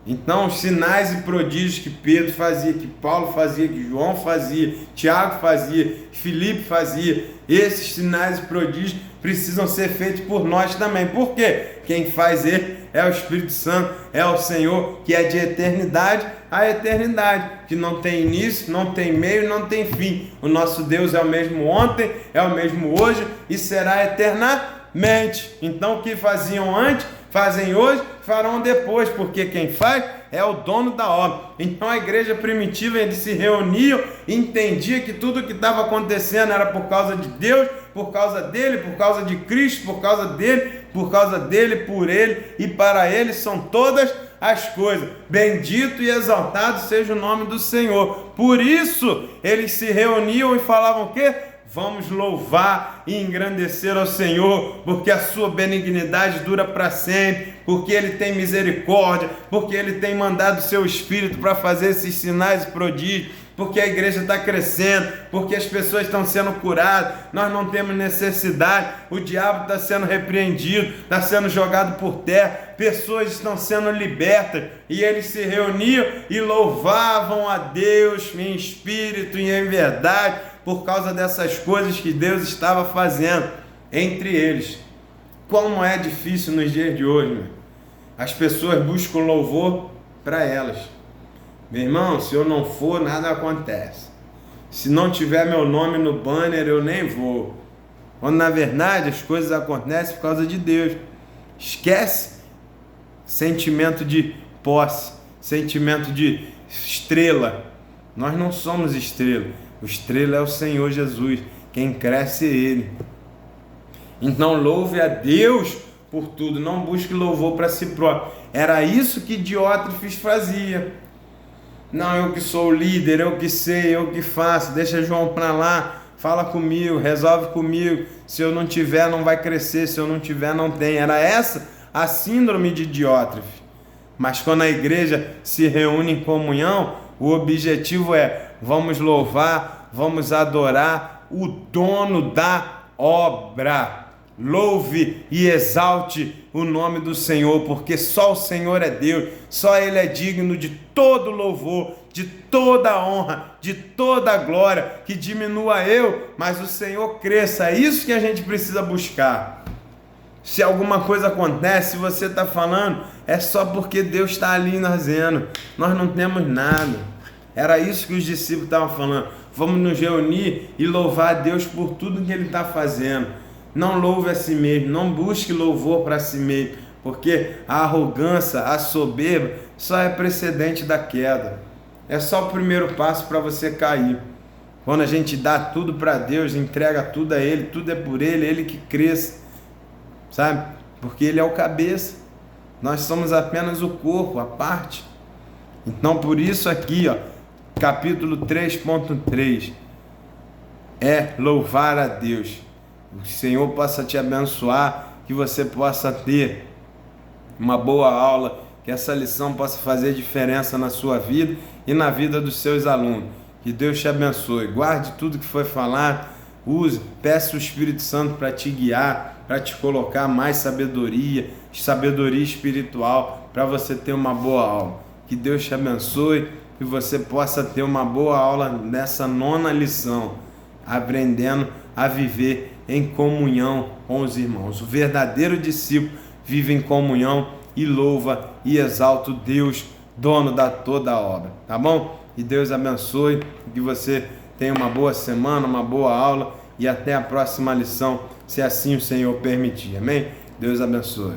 Então, os sinais e prodígios que Pedro fazia, que Paulo fazia, que João fazia, Tiago fazia, Filipe fazia, esses sinais e prodígios precisam ser feitos por nós também. Por quê? Quem faz ele é o Espírito Santo, é o Senhor, que é de eternidade a eternidade, que não tem início, não tem meio, não tem fim. O nosso Deus é o mesmo ontem, é o mesmo hoje e será eternamente. Então, o que faziam antes, fazem hoje, farão depois, porque quem faz é o dono da obra. Então a igreja primitiva, eles se reuniam e entendia que tudo que estava acontecendo era por causa de Deus, por causa dele, por causa de Cristo, por causa dele, por ele e para ele são todas as coisas. Bendito e exaltado seja o nome do Senhor. Por isso eles se reuniam e falavam o quê? Vamos louvar e engrandecer ao Senhor, porque a sua benignidade dura para sempre, porque Ele tem misericórdia, porque Ele tem mandado o seu Espírito para fazer esses sinais e prodígios, porque a igreja está crescendo, porque as pessoas estão sendo curadas, nós não temos necessidade, o diabo está sendo repreendido, está sendo jogado por terra, pessoas estão sendo libertas, e eles se reuniam e louvavam a Deus em espírito e em verdade, por causa dessas coisas que Deus estava fazendo entre eles. Como é difícil nos dias de hoje, meu. As pessoas buscam louvor para elas. Meu irmão, se eu não for, nada acontece. Se não tiver meu nome no banner, eu nem vou. Quando na verdade as coisas acontecem por causa de Deus. Esquece sentimento de posse, sentimento de estrela. Nós não somos estrela. O estrela é o Senhor Jesus, quem cresce é Ele. Então louve a Deus por tudo, não busque louvor para si próprio. Era isso que Diótrefes fazia. Não, eu que sou o líder, eu que sei, eu que faço, deixa João para lá, fala comigo, resolve comigo. Se eu não tiver, não vai crescer, se eu não tiver, não tem. Era essa a síndrome de Diótrefes. Mas quando a igreja se reúne em comunhão, o objetivo é: vamos louvar, vamos adorar o dono da obra. Louve e exalte o nome do Senhor, porque só o Senhor é Deus, só Ele é digno de todo louvor, de toda honra, de toda glória. Que diminua eu, mas o Senhor cresça. É isso que a gente precisa buscar. Se alguma coisa acontece, se você está falando, é só porque Deus está ali nos vendo. Nós não temos nada. Era isso que os discípulos estavam falando. Vamos nos reunir e louvar a Deus por tudo que Ele está fazendo. Não louve a si mesmo, não busque louvor para si mesmo, porque a arrogância, a soberba, só é precedente da queda. É só o primeiro passo para você cair. Quando a gente dá tudo para Deus, entrega tudo a Ele, tudo é por Ele, Ele que cresce, sabe? Porque Ele é o cabeça. Nós somos apenas o corpo, a parte. Então, por isso aqui, ó, capítulo 3.3, é louvar a Deus. O Senhor possa te abençoar, que você possa ter uma boa aula, que essa lição possa fazer diferença na sua vida e na vida dos seus alunos. Que Deus te abençoe. Guarde tudo que foi falado, use, peça o Espírito Santo para te guiar, para te colocar mais sabedoria espiritual, para você ter uma boa aula. Que Deus te abençoe, que você possa ter uma boa aula nessa 9ª lição, aprendendo a viver em comunhão com os irmãos. O verdadeiro discípulo vive em comunhão e louva e exalta o Deus, dono da toda a obra, tá bom? Que Deus abençoe, que você tenha uma boa semana, uma boa aula e até a próxima lição, se assim o Senhor permitir, amém? Deus abençoe.